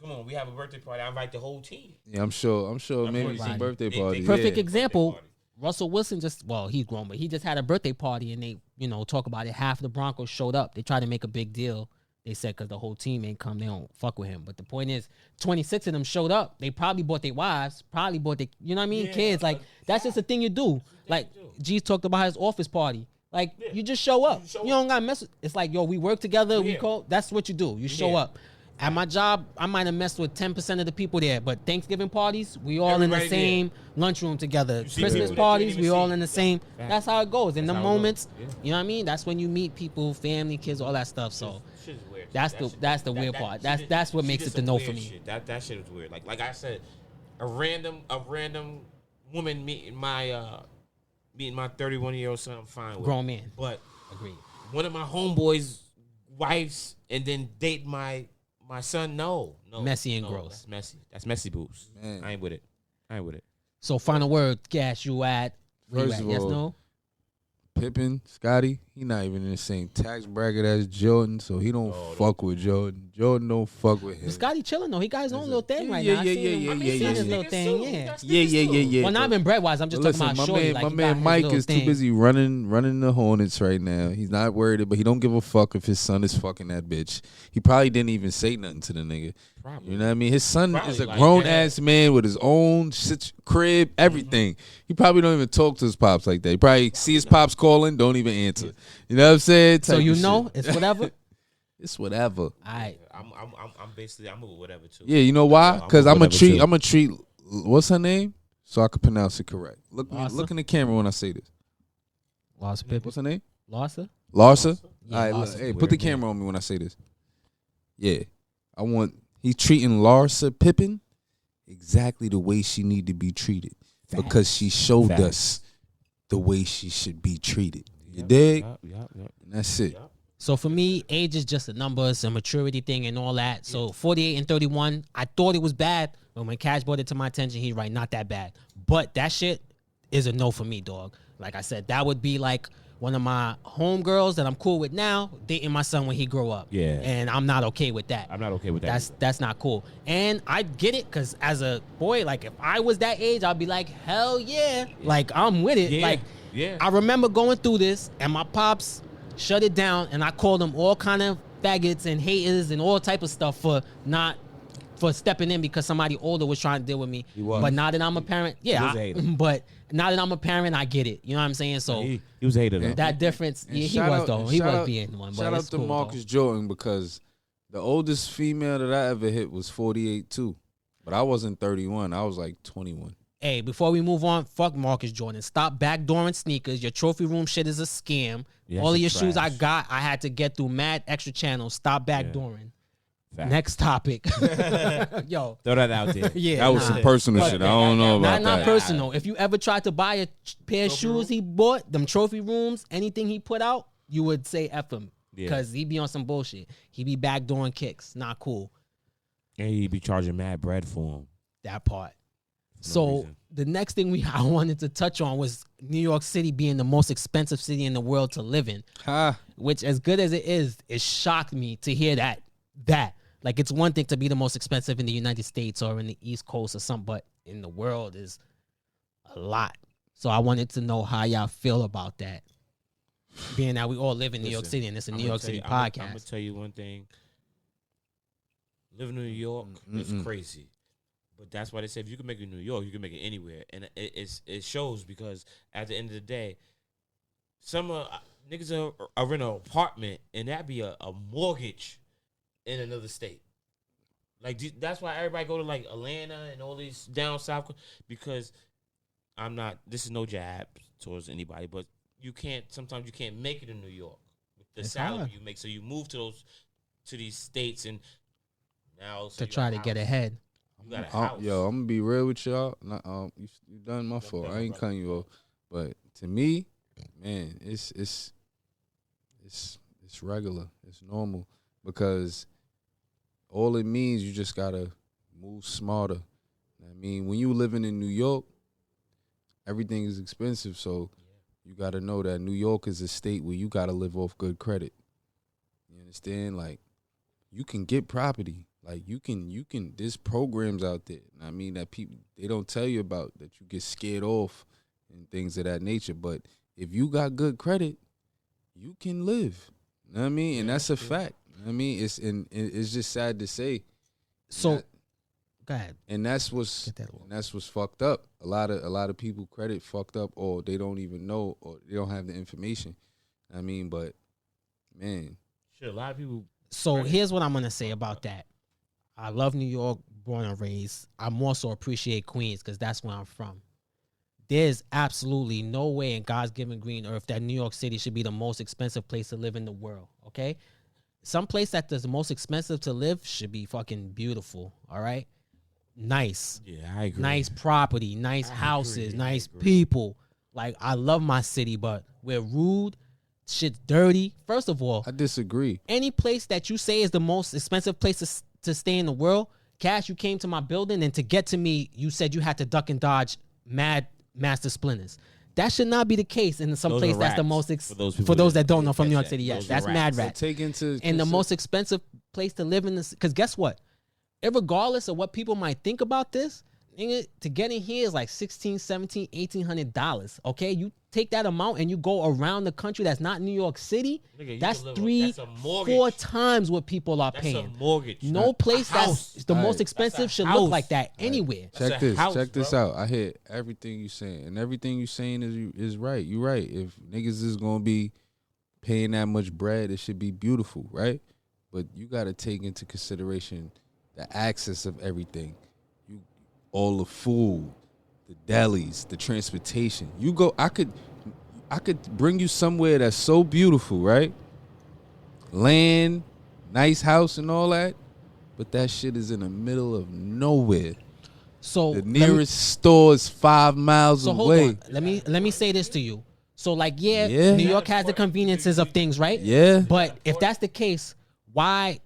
come on, we have a birthday party. I invite the whole team. Yeah, I'm sure. I'm Maybe sure some they- birthday they- party. Perfect yeah. example. Birthday party. Russell Wilson he's grown, but he just had a birthday party and they, talk about it. Half of the Broncos showed up. They tried to make a big deal. They said because the whole team ain't come, they don't fuck with him. But the point is, 26 of them showed up. They probably bought their wives, probably bought their, Yeah, kids. Like, that's just a thing you do. Like, G's talked about his office party. Like you just show up. You don't gotta mess with. It's like, yo, we work together. We call. That's what you do. You show up. At my job, I might have messed with 10% of the people there, but Thanksgiving parties, we all in the same lunchroom together. Christmas parties, we all in the same. That's how it goes. In the moments, you know what I mean? That's when you meet people, family, kids, all that stuff. So that's the weird part. That's what makes it the no for me. That shit was weird. Like I said, a random woman meeting my 31-year-old son, I'm fine with. Grown man. But agreed. One of my homeboys' wives and then date my son, no. Messy and gross. That's messy. That's messy boobs. Man. I ain't with it. So final word, Gash, you at? First of all, yes, no? Pippen, Scotty, he not even in the same tax bracket as Jordan, so he don't fuck with Jordan. Jordan don't fuck with him. Scotty chilling though. He got his own little thing right now. Yeah. His little thing, yeah. Well, not even bread wise. I'm just talking about shorty. My man Mike is too busy running the Hornets right now. He's not worried, but he don't give a fuck if his son is fucking that bitch. He probably didn't even say nothing to the nigga. Probably. You know what I mean? His son is a grown ass man with his own crib, everything. He probably don't even talk to his pops like that. He probably see his pops calling, don't even answer. You know what I'm saying? So you know, it's whatever. It's whatever. All right. I'm basically I'm with whatever too. Yeah, you know why? Because I'm gonna treat. What's her name? So I can pronounce it correct. Look in the camera when I say this. Larsa Pippen. What's her name? Larsa. Yeah, all right, look, hey, put the camera on me when I say this. Yeah, I want. He's treating Larsa Pippen exactly the way she need to be treated because she showed us the way she should be treated. You dig? Yep. And that's it. Yep. So for me, age is just a number, it's a maturity thing and all that. So 48 and 31, I thought it was bad, but when Cash brought it to my attention, he's right, not that bad. But that shit is a no for me, dog. Like I said, that would be like one of my homegirls that I'm cool with now dating my son when he grow up. Yeah. And I'm not okay with that. I'm not okay with that. That's not cool. And I get it, because as a boy, like if I was that age, I'd be like, hell yeah. Like I'm with it. Like I remember going through this and my pops shut it down and I called them all kind of faggots and haters and all type of stuff for stepping in because somebody older was trying to deal with me. But now that I'm a parent, but now that I'm a parent, I get it. You know what I'm saying? So he was a hater though. That difference, he was being one. Shout out to Marcus Jordan, because the oldest female that I ever hit was 48 too. But I wasn't 31. I was like 21. Hey, before we move on, fuck Marcus Jordan. Stop backdooring sneakers. Your trophy room shit is a scam. All of your shoes I got, I had to get through mad extra channels. Stop backdooring. Fact. Next topic. Yo. Throw that out there. That was some personal shit. I don't know about that. Not personal. If you ever tried to buy a pair of shoes he bought, them trophy rooms, anything he put out, you would say F him. Because he be on some bullshit. He be backdooring kicks. Not cool. And he be charging mad bread for him. That part. So the next thing I wanted to touch on was New York City being the most expensive city in the world to live in. Which, as good as it is, it shocked me to hear that. Like, it's one thing to be the most expensive in the United States or in the East Coast or something, but in the world is a lot. So I wanted to know how y'all feel about that. Being that we all live in New York City and it's a New York City podcast. I'm going to tell you one thing. Living in New York is crazy. But that's why they say if you can make it in New York, you can make it anywhere. And it shows, because at the end of the day, some niggas are in an apartment and that'd be a mortgage in another state. Like, that's why everybody go to like Atlanta and all these down south, because this is no jab towards anybody, but sometimes you can't make it in New York with the salary you make. So you move to these states and now to try to get ahead. You got a house. Yo, I'm gonna be real with y'all. You done my fault. I ain't cutting you off, but to me, man, it's regular. It's normal, because all it means, you just gotta move smarter. I mean, when you living in New York, everything is expensive, so you gotta know that New York is a state where you gotta live off good credit. You understand? Like, you can get property. Like, you can, there's programs out there, I mean, that people, they don't tell you about, that you get scared off and things of that nature. But if you got good credit, you can live. You know what I mean? And that's a fact. You know what I mean? It's just sad to say. So, go ahead. And that's what's fucked up. A lot of people credit fucked up, or they don't even know, or they don't have the information. I mean, but man, shit, a lot of people. So here's what I'm gonna say about that. I love New York, born and raised. I more so appreciate Queens because that's where I'm from. There's absolutely no way in God's given green earth that New York City should be the most expensive place to live in the world. Okay, some place that is the most expensive to live should be fucking beautiful. All right, nice. Yeah, I agree. Nice property, nice houses, nice people. Like, I love my city, but we're rude. Shit's dirty. First of all, I disagree. any place that you say is the most expensive place to stay in the world, Cash, you came to my building, and to get to me, you said you had to duck and dodge mad master splinters. That should not be the case in some Those place are that's the rats. most For those that don't know from New York that. City. Yes, Those are that's rats. mad So rats. Take into And the most expensive place to live in this, because guess what? Regardless of what people might think about this, nigga, to get in here is like $1,600, $1,700, $1,800. Okay, you take that amount and you go around the country that's not New York City. Nigga, you That's can live that's a mortgage. 4 times what people are That's paying. a mortgage. No place house. that's the most Alright. expensive That's a should house. look like that anywhere. That's Check a this. house, Check this bro. out. I hear everything you saying, and everything you saying is right. You right. If niggas is gonna be paying that much bread, it should be beautiful, right? But you got to take into consideration the access of everything. All the food, the delis, the transportation. You go. I could bring you somewhere that's so beautiful, right? Land, nice house, and all that. But that shit is in the middle of nowhere. So The nearest store is 5 miles So hold away. on. Let me say this to you. So like, yeah, Yeah. New York has the conveniences of things, right? Yeah. But if that's the case, why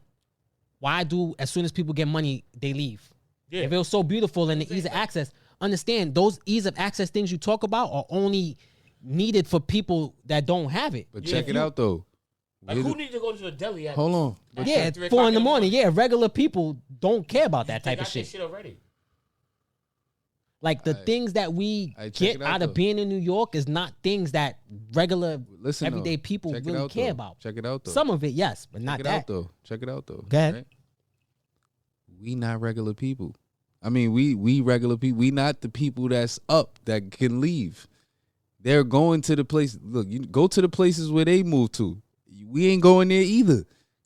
do as soon as people get money, they leave? Yeah. If it was so beautiful and the ease of access, understand those ease of access things you talk about are only needed for people that don't have it. But Yeah, check if it you- out though. Like, who needs to go to a deli at Hold on. at Yeah, 3 4 o'clock in the morning. Yeah, regular people don't care about that They type of got their shit. shit already. Like the things that we Aight, check get it out, out of though. being in New York is not things that regular Listen, everyday though. people Check it really out, care though. about. Check it out though. Some of it, yes, but not Check it that. out though. Check it out though. Go ahead. Right? We not regular people. I mean, we regular people. We not the people that's up that can leave. They're going to the place. Look, you go to the places where they move to. We ain't going there either.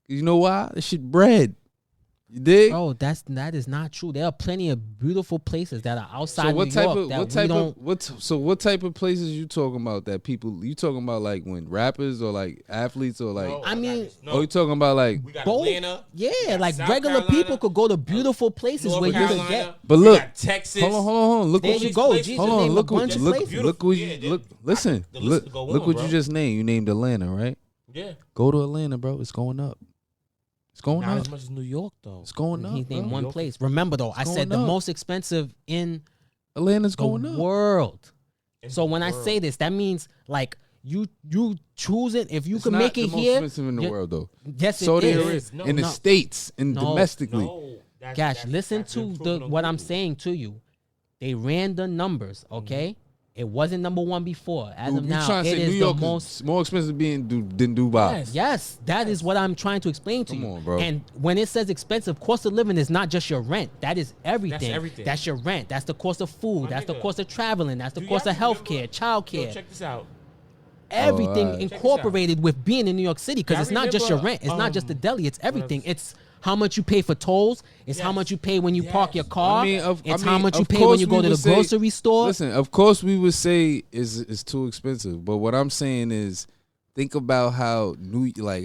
You know why? That shit bread. You dig? Bro, that is not true. There are plenty of beautiful places that are outside So what New type York of that what we type don't. of what type of places you talking about that people you talking about like when rappers or like athletes or like No, I mean, oh you talking about like we got both. Atlanta. Yeah, we got like South regular Carolina, people could go to beautiful places North where you Carolina, could get. But we look, got Texas. hold on look There what you you go. places- Jesus hold on named a look what bunch you of look places. look what Yeah, you they- look listen the list look go look on, what bro. you just named. You named Atlanta, right? Yeah, Go to Atlanta, bro. It's going up. It's going not up. as much as New York though. It's going up. He named bro. one York. place. Remember though, I going said the up. most expensive in Atlanta's the going up. world. In So the when I world. say this, that means like you choosing if you It's can not make it the most here. expensive in the you- world though. Yes, it Saudi is. Arabia, is. No, in the no. states and No. domestically. No, that's, Gosh, that's- listen that's to been the proven on what I'm Google. saying to you. They ran the numbers, okay? It wasn't number one before. As of You now, trying to it say is New the York most. is more expensive than Dubai? Yes. Yes, that is what I'm trying to explain to Come you. on, bro. And when it says expensive, cost of living is not just your rent. That is everything. everything. That's your rent. That's the cost of food. My That's the nigga. cost of traveling. That's the Do cost y'all of healthcare, remember- Yo, childcare. check this out. Everything alright. Check this incorporated with being in New York City because Y'all it's not just your remember, rent. It's not just the deli. It's everything. else? It's how much you pay for tolls. It's how Yes. much you pay when you park your Yes. car. It's how much you of pay when course you go we to the would say- grocery store. Listen, of course we would say is too expensive, but what I'm saying is, think about how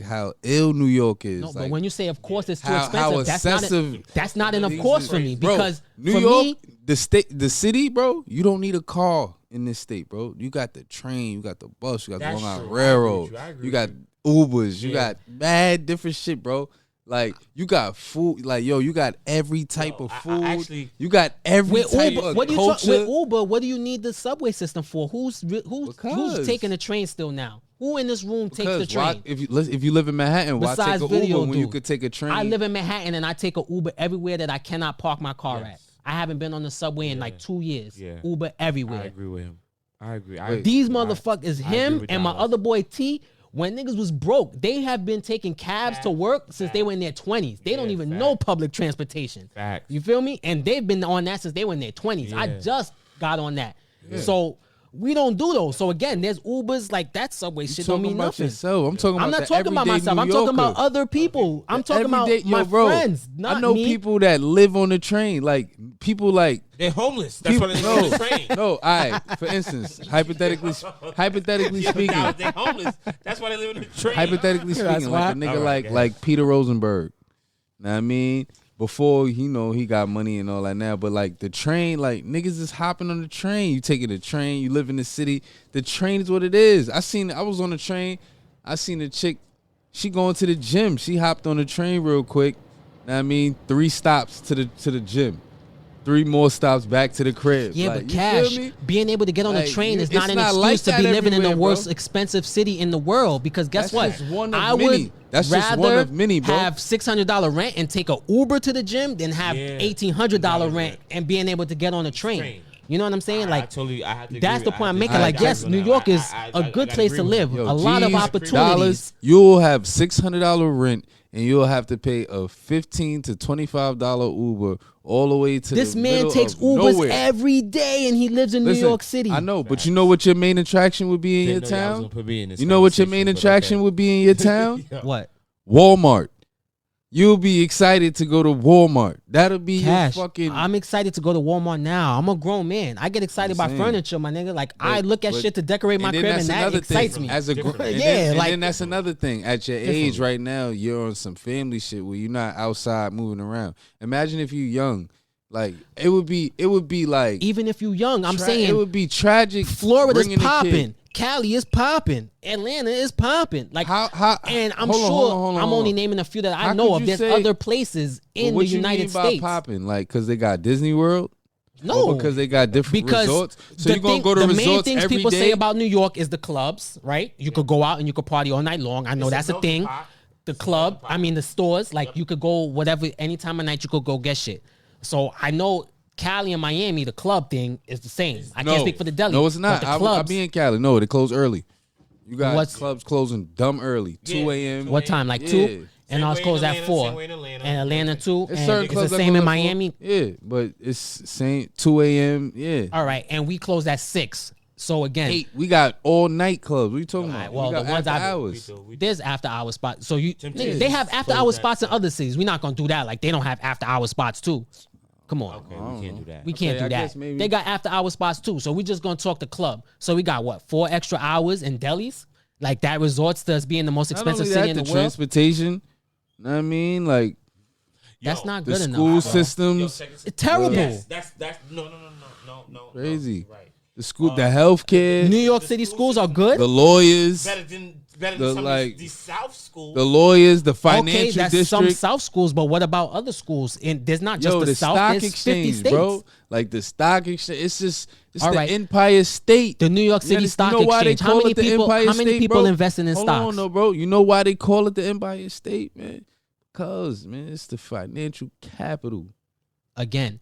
how ill New York is. No, like, but when you say of course it's too how expensive, excessive that's not an of things course is. for me Bro, because New for York, me, the city, bro, you don't need a car in this state, bro. You got the train, you got the bus, you got That's the Long Island true. I agree Railroad, with you. I agree you with got you. Ubers, you Yeah. got mad different shit, bro. Like you got food, like yo, you got every type Yo, of I food. actually- you got every with type Uber, of what do you culture. with Uber? What do you need the subway system for? Who's Because- taking the train still now? Who in this room takes the Because why- train? if you live in Manhattan, why Besides take an video, Uber when you dude. could take a train? I live in Manhattan and I take a Uber everywhere that I cannot park my car Yes. at. I haven't been on the subway in like 2 years. Yeah. Uber everywhere. I agree with him. I agree. Wait. These motherfuckers, I agree him with and my Dallas. other boy T, when niggas was broke, they have been taking cabs to work since they were in their 20s. They don't Yeah, even facts. know public transportation. Facts. You feel me? And they've been on that since they were in their 20s. I Yeah. just got on that. So We don't do those. So again, there's Ubers like that subway shit don't mean nothing. Yourself. I'm talking about I'm not talking about myself. I'm talking about other people. I'm talking about my friends, not I know me. people that live on the train. Like people like they're homeless. That's why they live on the train. No, all right. For instance, hypothetically speaking, They're homeless. That's why they live on the train. hypothetically speaking, like a nigga like Peter Rosenberg. Know what I mean? Before, he got money and all that now. But, like, the train, like, niggas is hopping on the train. You taking the train. You live in the city. The train is what it is. I was on the train. I seen a chick. She going to the gym. She hopped on the train real quick. Know what I mean? 3 stops to the gym. 3 more stops back to the crib. Yeah, like, but Cash, being able to get on a train is not an excuse to be living in the worst expensive city in the world. Because guess what? Just one of I many. would That's rather just one of many, bro. have $600 rent and take a Uber to the gym than have $1,800 rent and being able to get on a train. You know what I'm saying? Like, I have to that's agree. the point I'm I making. have Like, to yes, agree New on York that. is a good place to live. Yo, A lot of G's, opportunities. dollars, you'll have $600 rent and you'll have to pay a $15 to $25 Uber all the way to This the man middle takes of Ubers nowhere. every day and he lives in Listen, New York City. I know, but you know what your main attraction would be in your Didn't know y'all was town? gonna put me in this You know what your main conversation, but attraction okay. would be in your town? What? Walmart. You'll be excited to go to Walmart. That'll be Cash. your fucking. I'm excited to go to Walmart now. I'm a grown man. I get excited by saying. furniture, my nigga. Like, I look at but- shit to decorate my and then crib, that's and that another excites thing. me. As a Different. and Yeah, then, like- and then that's another thing. At your age right now, you're on some family shit where you're not outside moving around. Imagine if you're young. Like it would be like Even if you young, I'm it saying would be tragic. Florida's bringing a kid. popping. Cali is popping. Atlanta is popping. Like, How and I'm hold on, sure hold on, I'm hold only on. naming a few that I How know could of. you There's say- other places in what the you United mean by States. popping? Like because they got Disney World? No, Or because they got different because resorts. So the you gonna thing- go to the resorts main things every people day? say about New York is the clubs, right? You could go out and you could party all night long. I know It's a that's a melting thing. pot. The club, I mean the stores, like you could go whatever any time of night you could go get shit. So I know Cali and Miami, the club thing is the same. I can't speak for the deli. No, it's but not. the I clubs, be in Cali. No, they close early. You got What's- clubs closing dumb early, 2 a.m. what time? Like Yeah. 2? And Same ours way in close at Atlanta, 4. same way in Atlanta. And Atlanta too. It's And certain it's clubs the that same close in at 4. Miami. Yeah, but it's same 2 a.m. Yeah. All right, and we close at 6. So again, 8. We got all night clubs. What you talking all about? right, well, we got the ones after I hours. there's after hour spots. So you Temptations they have after hour close spots in at other cities. We're not gonna do that. Like they don't have after hour spots too. Come on. Okay, we can't do that. We can't Okay, I do that. guess maybe- They got after hour spots too. So we just gonna talk the club. So we got what, 4 extra hours in delis? Like that resorts to us being the most Not expensive only city that, in the the world. transportation. Know what I mean? Like That's not the good school enough. bro. systems, check this- It's terrible. Yes, that's no. crazy. Right. The school, the healthcare, New York City schools are good. the lawyers, Better than The, some like, of these South schools. the lawyers, the Okay, financial that's some district. South schools, but what about other schools? And there's not just Yo, the the South. stock There's 50 exchange, states. bro. Like the stock exchange. It's All the right. Empire State. The New York You City understand- Stock you know why they Exchange. How call many it the people? Empire How many State, people bro? investing in Hold stocks? on, no, bro. You know why they call it the Empire State, man? Cause man, it's the financial capital. Again,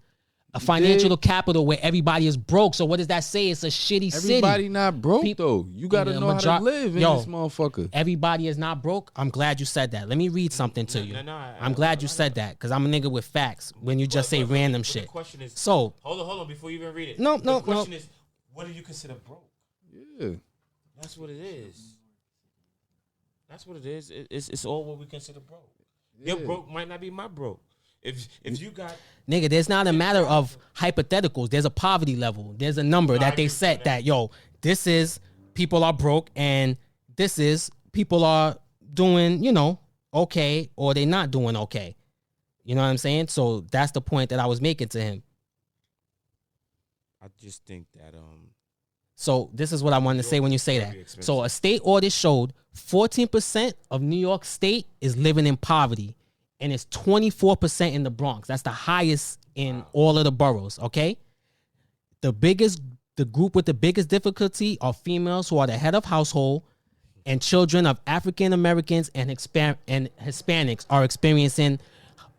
a financial capital where everybody is broke. So what does that say? It's a shitty Everybody city. not broke Peop- though. You gotta The know how to live in Yo. this motherfucker. Everybody is not broke. I'm glad you said that. Let me read something to you. I'm glad you said that because I'm a nigga with facts when you just say random But shit. The question is, So hold on, before you even read it. No, The question is, what do you consider broke? Yeah. That's what it is. That's what it is. It's all what we consider broke. Your broke might not be my broke. If you got nigga, there's not a matter of hypotheticals. There's a poverty level. There's a number that they set that, yo, this is people are broke and this is people are doing, okay, or they not doing okay. You know what I'm saying? So that's the point that I was making to him. I just think that So this is what I wanted to say when you say that. So a state audit showed 14% of New York State is living in poverty, and it's 24% in the Bronx. That's the highest in all of the boroughs, okay? The group with the biggest difficulty are females who are the head of household, and children of African Americans and Hispanics are experiencing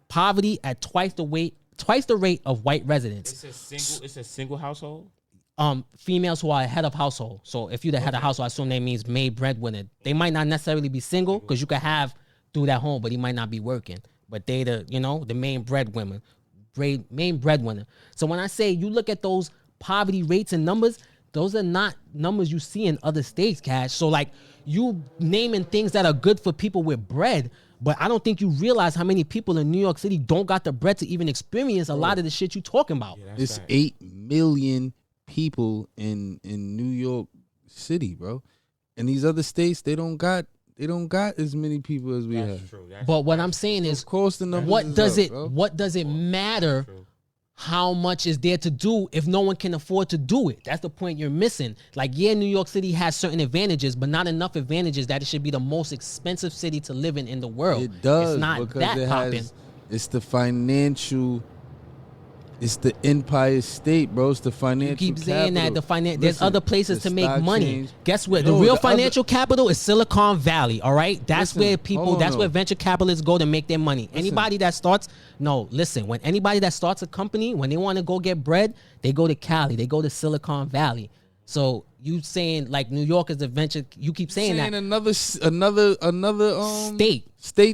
poverty at twice the rate of white residents. it's a single household. Females who are head of household. So if you're the head of household, I assume that means maid breadwinner. They might not necessarily be single because you could have dude at home, but he might not be working. But they the main breadwinner. So when I say you look at those poverty rates and numbers, Those are not numbers you see in other states, Cash. So like you naming things that are good for people with bread, but I don't think you realize how many people in New York City don't got the bread to even experience a lot of the shit you talking about. Yeah, It's right. 8 million people in New York City, bro. And these other states, they don't got as many people as we have. True. But what I'm saying is, Of course, the numbers what is does up, it bro. what does it matter how much is there to do if no one can afford to do it? That's the point you're missing. Like, yeah, New York City has certain advantages, but not enough advantages that it should be the most expensive city to live in the world. It does. It's not because that it popping. has, it's the financial. It's the Empire State, bro. It's the You financial. keep saying that capital. there's Listen, other places the to make stock money. change- Guess what? No, The real the other- financial capital is Silicon Valley. All right, that's Listen, where people. hold on, That's though. where venture capitalists go to make their money. Anybody that starts, when anybody that starts a company, when they want to go get bread, they go to Cali. They go to Silicon Valley. So you saying like New York is the venture? You keep saying that another state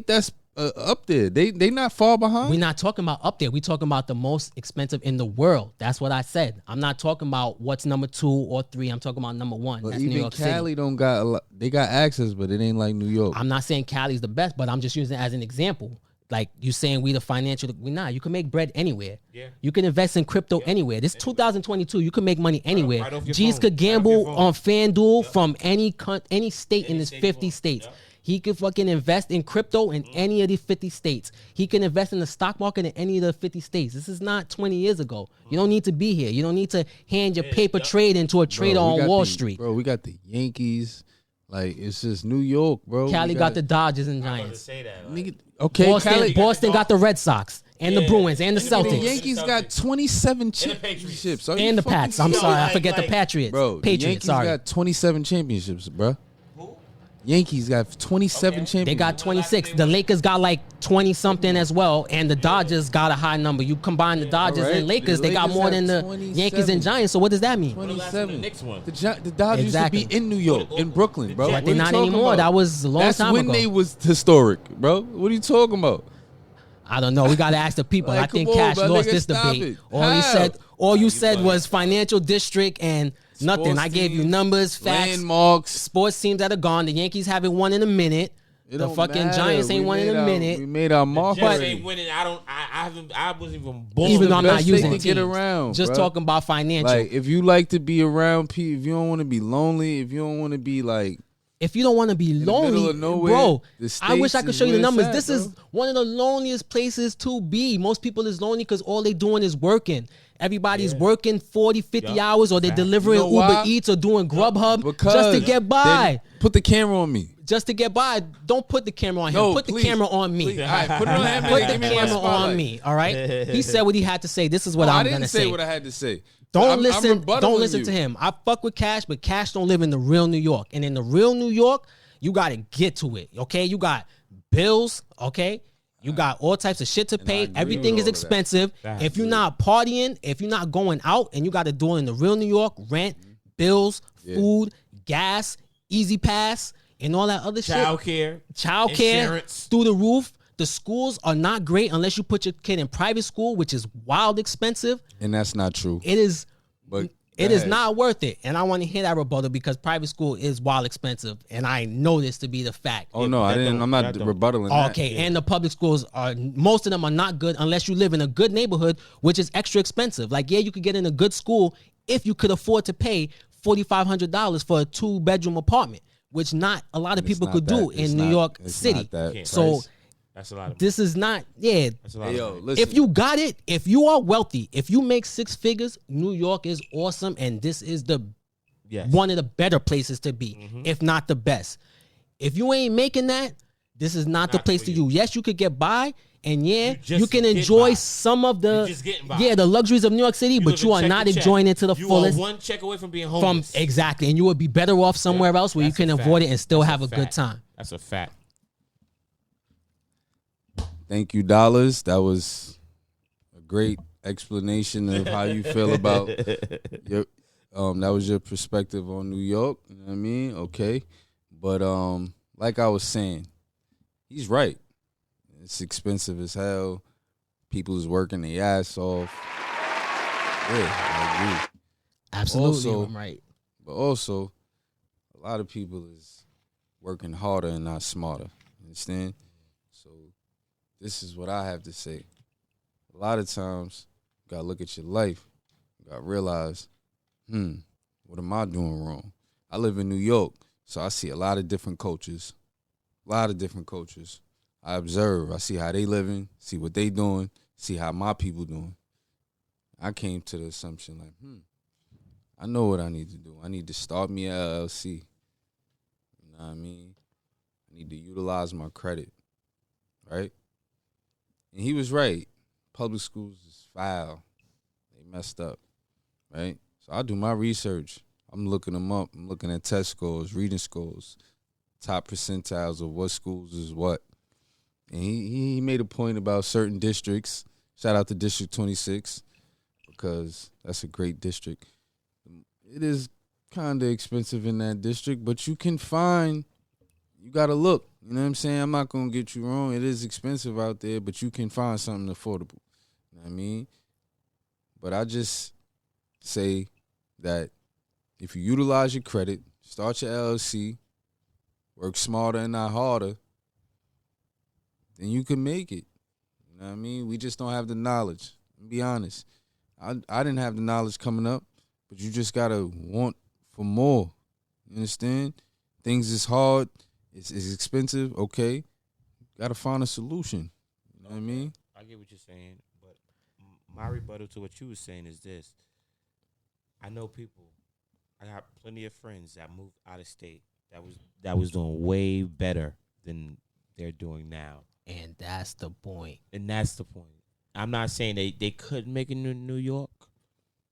that's up there. They not far behind. we're not talking about up there. We're talking about the most expensive in the world. That's what I said. I'm not talking about what's number 2 or 3. I'm talking about number 1. But That's New even York City. Cali don't got a lot. They got access, but it ain't like New York. I'm not saying Cali's the best, but I'm just using it as an example. Like you saying we the financial, we not. You can make bread anywhere. Yeah. You can invest in crypto anywhere. This 2022. You can make money anywhere. right off your G's phone. could Right off gamble your phone. on FanDuel from any state in this 50 states. He could fucking invest in crypto in any of the 50 states. He can invest in the stock market in any of the 50 states. This is not 20 years ago. You don't need to be here. You don't need to hand your paper trade into a trader Bro, we on got Wall the- Street. Bro, we got the Yankees. Like, it's just New York, bro. Cali We got the Dodgers and Giants. Say that. nigga. Okay, Cali. Boston got the Red Sox and the Bruins and the and the The Celtics. Yankees got 27 Patriots. championships. Are you And the fucking Pats. I'm serious? sorry, I like- forget the like- Patriots. Bro, the Patriots. Yankees Sorry, got 27 championships, bro. Yankees got 27 championships. they got 26. The Lakers got like 20 something as well, and the Dodgers got a high number. You combine the Dodgers Alright. and Lakers, The they got Lakers more have than the 27. Yankees and Giants. So what does that mean? 27. Knicks won. The Dodgers Exactly. used to be in New York, in Brooklyn, bro. But What they're are you not talking anymore. about? That was a long That's time when ago. they was historic, bro. What are you talking about? I don't know. We got to ask the people. Like, I think come on, Cash bro. lost Nigga, this stop debate. it. All he How? said, you said was financial district and nothing. Sports I gave you teams, numbers, facts. landmarks. Sports teams that are gone. The Yankees haven't won in a minute. It The don't fucking matter. Giants ain't We won in made a our- minute. We made our mark Jets already. ain't winning. I wasn't even born. Even the though I'm not best they using could teams. get around, Just bruh. talking about financial. Like, if you like to be around people, if you don't want to be lonely, if you don't want to be like, if you don't want to be the middle lonely, of nowhere, bro, the I wish I States could is show you the where it's numbers. at, This is bro. one of the loneliest places to be. Most people is lonely because all they doing is working. Everybody's working 40, 50 hours, or they're delivering You know why? Uber Eats or doing Grubhub because just to get by. they put the camera on me. Just to get by. Don't put the camera on him. No, put please. the camera on me. Please. All right, put it on him. Put and the give me my camera on spotlight. me. All right. He said what he had to say. This is what I I'm didn't gonna say say. what I had to say. Don't I'm listen. rebuttaling Don't listen you. to him. I fuck with Cash, but Cash don't live in the real New York. And in the real New York, you gotta get to it. Okay, you got bills. Okay, you got all types of shit to pay. agree Everything with is all of that. expensive. If you're not partying, if you're not going out, and you got to do it in the real New York, rent, bills, food, gas, Easy Pass, and all that other shit. Childcare, Childcare through the roof. The schools are not great unless you put your kid in private school, which is wild expensive. And that's not true. It is. But It go is ahead. not worth it. And I want to hear that rebuttal because private school is wild expensive. And I know this to be the fact. Oh no, I didn't. I'm not rebuttaling that. Okay, and the public schools most of them are not good unless you live in a good neighborhood, which is extra expensive. Like, yeah, you could get in a good school if you could afford to pay $4,500 for a 2-bedroom apartment, which not a lot of It's people not could do that- it's in New not- York it's City. not that So price. that's a lot of. this is not, yeah. That's a lot Hey, of yo, money. listen. If you got it, if you are wealthy, if you make 6 figures, New York is awesome, and this is the Yes. one of the better places to be, if not the best. If you ain't making that, this is not the Not place for to you. you. Yes, you could get by, and yeah, You just you can get enjoy by. some of the You just getting by. the luxuries of New York City, but you are living not check to enjoying check. it to the you fullest. are one check away from being From homeless. exactly, and you would be better off somewhere else where you That's can a avoid fact. it and still That's have a good fact. time. That's a fact. Thank you, Dollars. That was a great explanation of how you feel about your. That was your perspective on New York. You know what I mean? Okay, but like I was saying, he's right. It's expensive as hell. People's working their ass off. Yeah, I agree. Absolutely, Also- I'm right. But also, a lot of people is working harder and not smarter. Understand? So this is what I have to say. A lot of times, you gotta look at your life. You gotta realize, what am I doing wrong? I live in New York, so I see a lot of different cultures. I observe. I see how they living, see what they doing, see how my people doing. I came to the assumption like, I know what I need to do. I need to start me a LLC. You know what I mean? I need to utilize my credit, right? And he was right. Public schools is foul. They messed up, right? So I do my research. I'm looking them up. I'm looking at test scores, reading scores, top percentiles of what schools is what. And he made a point about certain districts. Shout out to District 26 because that's a great district. It is kind of expensive in that district, but you can find, you got to look. You know what I'm saying? I'm not going to get you wrong. It is expensive out there, but you can find something affordable. You know what I mean? But I just say that if you utilize your credit, start your LLC, work smarter and not harder, then you can make it. You know what I mean? We just don't have the knowledge. Be honest. I didn't have the knowledge coming up, but you just got to want for more. You understand? Things is hard. It's expensive. Okay. Got to find a solution. You know what I mean? I get what you're saying, but my rebuttal to what you were saying is this. I know people. I got plenty of friends that moved out of state that was doing way better than they're doing now. And that's the point. I'm not saying they couldn't make it in New York,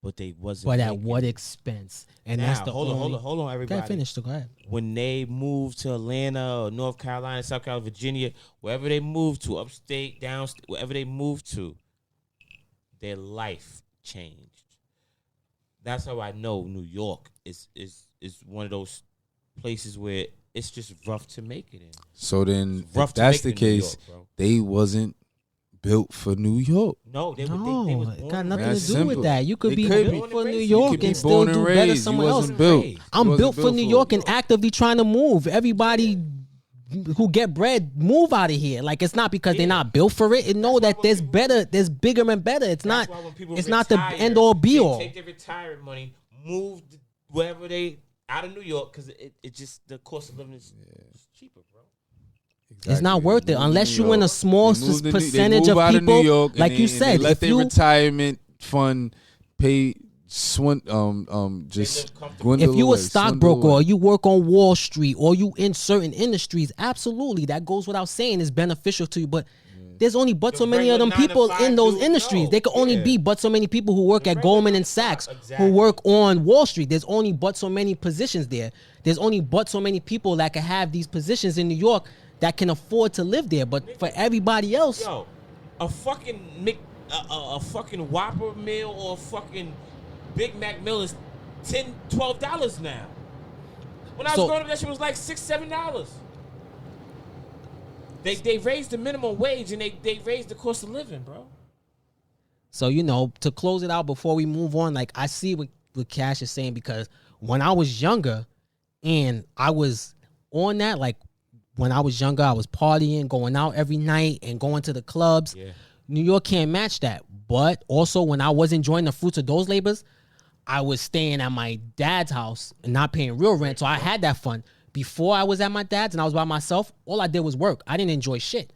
but they wasn't. But at what expense? And now, that's the hold on, everybody. Okay, finish. Go ahead. When they moved to Atlanta or North Carolina, South Carolina, Virginia, wherever they moved to, upstate, downstate, wherever they moved to, their life changed. That's how I know New York is one of those places where it's just rough to make it in. So then, if that's the case, they wasn't built for New York. No, they was got nothing to do simple. with that. You could be could built for New You York could be and still born do and better raised. somewhere You else. wasn't built. I'm You built wasn't for New York and actively trying to move. Everybody who get bread move out of here. Like, it's not because they're not built for it. And know that there's better, there's bigger and better. It's not. It's not the end all be all. Take their retirement money, move wherever they out of New York because it just the cost of living is cheaper, bro. It's not worth it unless you in a small percentage of people. Like you said, let their you retirement fund pay. Just if you a stockbroker or you work on Wall Street or you in certain industries, absolutely that goes without saying is beneficial to you. But there's only but so many of them people in those industries. There could only be but so many people who work at Goldman and Sachs who work on Wall Street. There's only but so many positions there. There's only but so many people that can have these positions in New York that can afford to live there. But for everybody else, a fucking Whopper meal or a fucking Big Mac meal is $10, $12 now. When I was growing up, that shit was like $6, $7. They raised the minimum wage and they raised the cost of living, bro. So, to close it out before we move on, like I see what Cash is saying, because when I was younger and I was on that, like when I was younger, I was partying, going out every night and going to the clubs. Yeah. New York can't match that. But also when I was enjoying the fruits of those labors, I was staying at my dad's house and not paying real rent. So I had that fun. Before I was at my dad's and I was by myself, all I did was work. I didn't enjoy shit.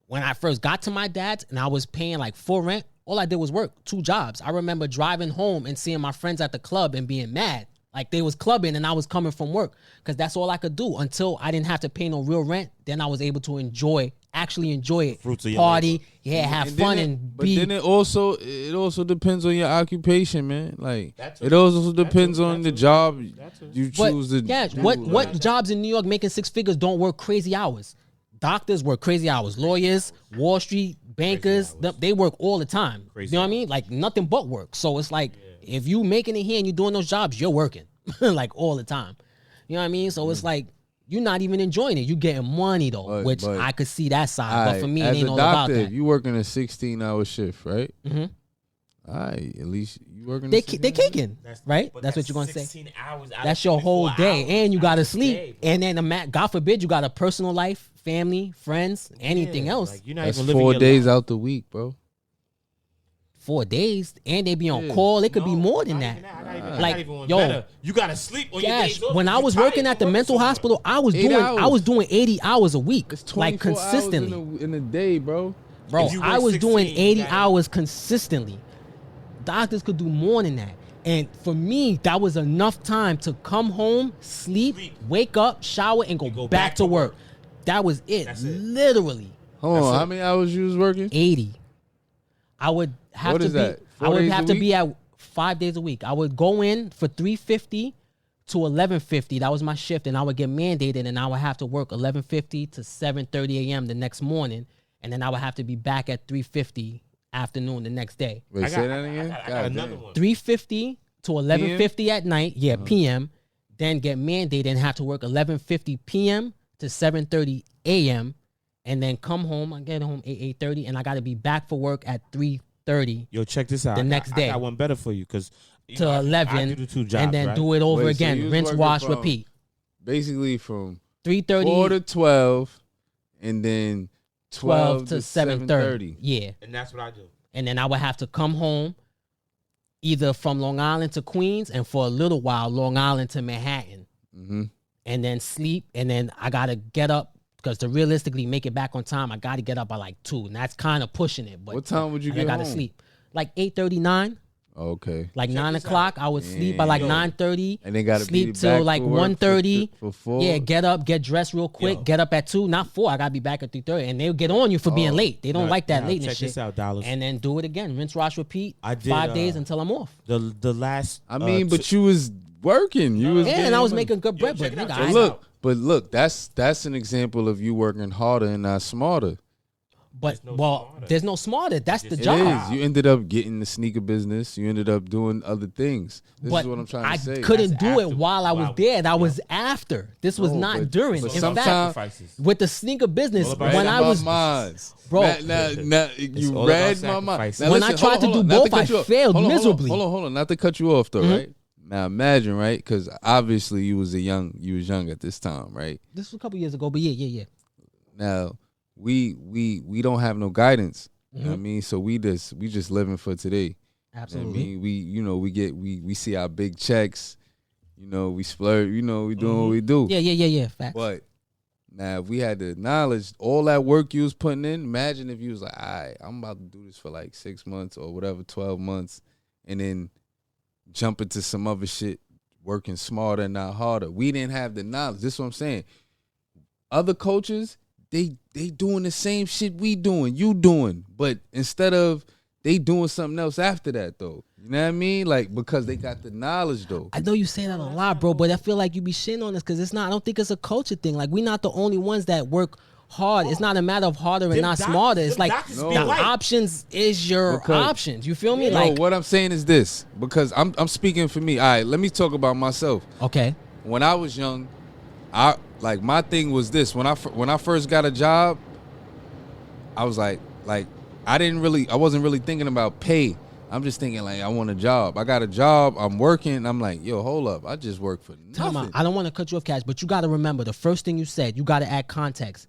When I first got to my dad's and I was paying like full rent, all I did was work, 2 jobs. I remember driving home and seeing my friends at the club and being mad. Like they was clubbing and I was coming from work because that's all I could do until I didn't have to pay no real rent. Then I was able to actually enjoy it. Fruits of your party, labor. have fun But then it also depends on your occupation, man. Like it also depends on the job you choose to. Yeah, what jobs in New York making 6 figures don't work crazy hours? Doctors work crazy hours. Lawyers, Wall Street, bankers, they work all the time. You know what I mean? Like nothing but work. So it's like if you making it here and you doing those jobs, you're working like all the time. You know what I mean? So it's like you're not even enjoying it. You getting money though, which I could see that side. But for me, it ain't all about that. You working a 16-hour shift, right? Mm-hmm. All right, at least you working. They kicking, right? That's what you're gonna say. 16 hours out That's of your whole 24 day, hours and you out gotta of the sleep, day, bro. and then God forbid you got a personal life, family, friends, anything Yeah, else. like, you're not That's even living 4 your days life. out the week, bro. 4 days, and they be on Yeah. call. It could be No, more than not that. even that. Not Like, even one yo, better. You gotta sleep on your Gosh, days off. when I You was tired working from at the working mental so much. hospital, I was 8 hours. doing 80 hours a week, It's like 24 consistently. hours in a day, bro. Bro, If you I work was doing 16, 80 you gotta- hours consistently. Doctors could do more than that. And for me, that was enough time to come home, sleep, wake up, shower, and go back to work. That was it. That's it. Literally Hold on, That's how it. many hours you was working? 80. I would have What to is be that, 4 I would days have a to week? be at 5 days a week. I would go in for 3:50 to 11:50. That was my shift, and I would get mandated, and I would have to work 11:50 to 7:30 a.m. the next morning, and then I would have to be back at 3:50 afternoon the next day. Wait, I say got- that again. I got God another damn. one. 3:50 to 11:50 at night, PM, then get mandated and have to work 11:50 PM to 7:30 AM, and then come home. I get home 8:30, and I got to be back for work at 3:30 Yo, check this out. The next day. I got one better for you because to 11, I do the 2 jobs, and then right? do it over Wait, so you again. was Rinse, working wash, from- repeat. Basically from 3:30, 4 to 12, and then 12 to 7:30. Yeah. And that's what I do. And then I would have to come home either from Long Island to Queens, and for a little while, Long Island to Manhattan. Mm-hmm. And then sleep, and then I got to get up, because to realistically make it back on time, I got to get up by like 2, and that's kind of pushing it. But What time would you I get got to home? sleep. Like 8:39, Okay. like 9 this out. o'clock. I would sleep by like Damn. 9:30. And they got to sleep till like 1:30. for 4. Yeah, get up, get dressed real quick, Yo. get up at 2, not 4. I gotta be back at 3:30, and they'll get on you for being late. They don't Now- like that now lateness check shit. this out, Dollars. And then do it again, rinse, wash, repeat. I did, 5 days until I'm off. The last. I mean, but you was working. You was Yeah, and getting I was money. making good bread, but check it nigga, out, I, check it out. But look, that's an example of you working harder and not smarter. but no well, smarter. there's no smarter. That's the It It job. is. You ended up getting the sneaker business. You ended up doing other things. This But is what I'm trying I to say. couldn't That's do it after- while I was wow. there. That was after. This was No, not but- during. but In sometimes- fact, sacrifices. with the sneaker business, All about when I was minds. Bro. Now, you all read about my mind. sacrifices. Now, When I listen, tried hold to on, do hold on, not both, cut I you off. failed Hold on, miserably. Hold on. Not to cut you off though, right? Now imagine, right? Because obviously you was young at this time, right? this was a couple years ago, but yeah. Now we don't have no guidance. You know what I Mhm. mean? So we just living for today. You know what Absolutely. I mean, we see our big checks. You know, we splurge. You know, we doing what we do. Yeah. Facts. But now, if we had the knowledge, all that work you was putting in, imagine if you was like, all right, I'm about to do this for like 6 months or whatever, 12 months, and then jump into some other shit, working smarter and not harder. We didn't have the knowledge. This is what I'm saying. Other coaches, they doing the same shit we doing, you doing, but instead of they doing something else after that, though. You know what I mean? Like, because they got the knowledge, though. I know you say that a lot, bro, but I feel like you be shitting on us because it's not. I don't think it's a culture thing. Like, we're not the only ones that work hard. It's not a matter of harder and Them not doc- smarter. It's them like doctors No. be the white. options is your Because- options. You feel me? No, Like, what I'm saying is this, because I'm speaking for me. All right, let me talk about myself. okay, When I was young, my thing was this. When I first got a job, I was like I wasn't really thinking about pay. I'm just thinking like I want a job. I got a job. I'm working. I'm like, yo, hold up. I just work for time nothing. out. I don't want to cut you off, Cash, but you got to remember the first thing you said. You got to add context.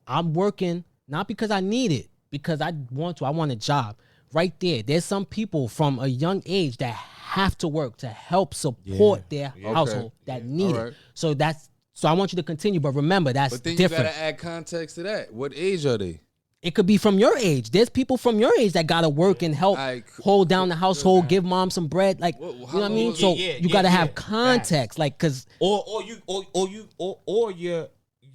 I'm working not because I need it, because I want to. I want a job. Right there, there's some people from a young age that have to work to help support their household that need All right. it. So I want you to continue, but remember that's But then different. you gotta add context to that. What age are they? It could be from your age. There's people from your age that gotta work and help Alright, hold down the household, give mom some bread. Like, Well, you know how what I mean? old- So Yeah, you gotta have yeah. context, like, cause Or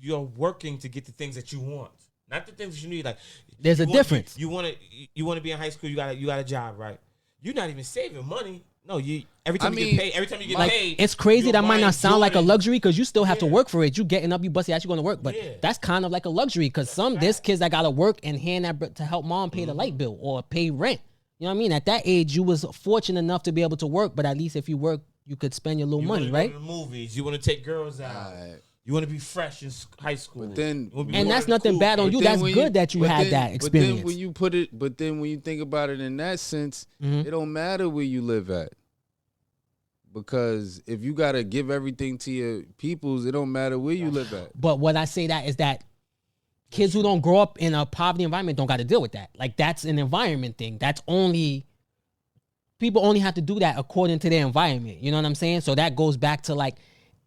you're working to get the things that you want, not the things that you need. Like, There's a difference. You want to be in high school. You got a job, right? You're not even saving money. No, every time you get like paid. it's crazy. you're That might not buying sound like a Jordan. luxury because you still have to Yeah. work for it. You getting up, you busting out, you going to work, but Yeah. that's kind of like a luxury because there's kids that gotta work and hand that to help mom pay the light bill or pay rent. You know what I mean? At that age, you was fortunate enough to be able to work, but at least if you work, you could spend your little You money, wanna right? Go to the movies. You want to take girls out. Alright. You want to be fresh in high school. But then, and that's nothing bad on you. That's good that you had that experience. But then when you think about it in that sense, it don't matter where you live at. Because if you got to give everything to your peoples, it don't matter where you live at. But what I say that is that kids who don't grow up in a poverty environment don't got to deal with that. Like, that's an environment thing. People only have to do that according to their environment. You know what I'm saying? So that goes back to, like,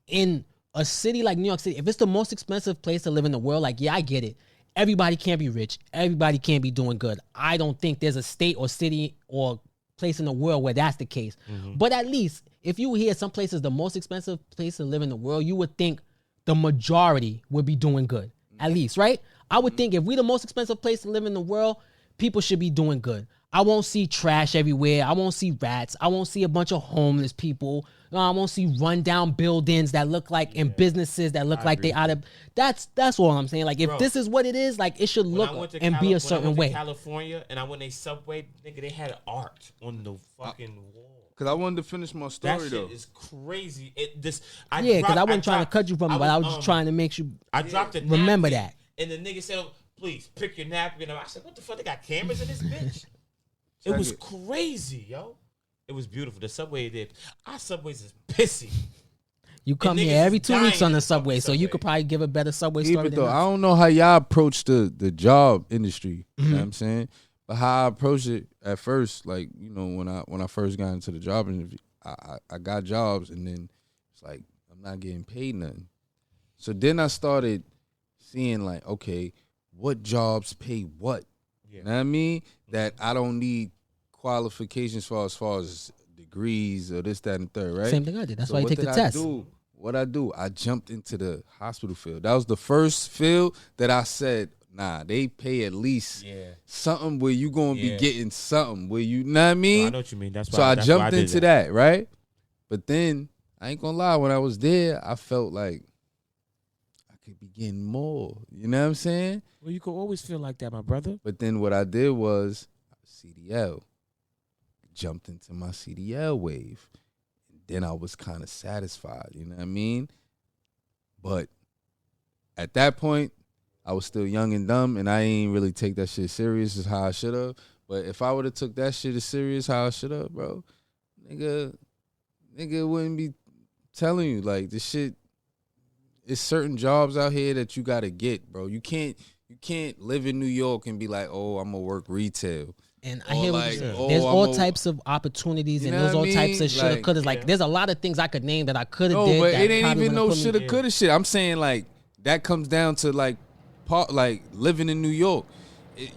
in a city like New York City, if it's the most expensive place to live in the world, like, yeah, I get it. Everybody can't be rich. Everybody can't be doing good. I don't think there's a state or city or place in the world where that's the case. But at least if you hear some places the most expensive place to live in the world, you would think the majority would be doing good. At least, right? I would think if we the most expensive place to live in the world, people should be doing good. I won't see trash everywhere. I won't see rats. I won't see a bunch of homeless people. I won't see rundown buildings that look like and businesses that look like they out of. That's all I'm saying. Like, if this is what it is, like, it should look and be a certain way. California, and I went to Subway, nigga, they had art on the fucking wall. Because I wanted to finish my story, that though. Shit is crazy. Because I wasn't trying to cut you from it, but I was just trying to make you remember that. And the nigga said, please, pick your napkin. I said, what the fuck? They got cameras in this bitch? It was crazy, yo. It was beautiful. The Subway did. Our Subways is pissy. You come here every 2 weeks on the Subway, so you could probably give a better Subway story than us. I don't know how y'all approach the job industry. You know what I'm saying? But how I approached it at first, like, you know, when I first got into the job interview, I got jobs, and then it's like, I'm not getting paid nothing. So then I started seeing, like, okay, what jobs pay what? Yeah. You know what I mean? That I don't need qualifications as far as degrees or this, that, and third, right? Same thing I did. That's why you take the test. What I do, I jumped into the hospital field. That was the first field that I said, nah, they pay at least something where you gonna be getting something where you know what I mean? I know what you mean. That's why. So I jumped into that, right? But then I ain't gonna lie, when I was there, I felt like I could be getting more. You know what I'm saying? Well, you could always feel like that, my brother. But then what I did was CDL. Jumped into my CDL wave. Then I was kind of satisfied, you know what I mean? But at that point, I was still young and dumb, and I ain't really take that shit serious as how I should have. But if I would have took that shit as serious how I should have, bro, nigga wouldn't be telling you, like, this shit, it's certain jobs out here that you got to get, bro. You can't live in New York and be like, oh, I'm going to work retail. And I hear what you're saying. There's all types of opportunities, and there's all types of shoulda, coulda. Like, there's a lot of things I could name that I could have did. No, but that it ain't even no shoulda, coulda shit. I'm saying, like, that comes down to, like living in New York.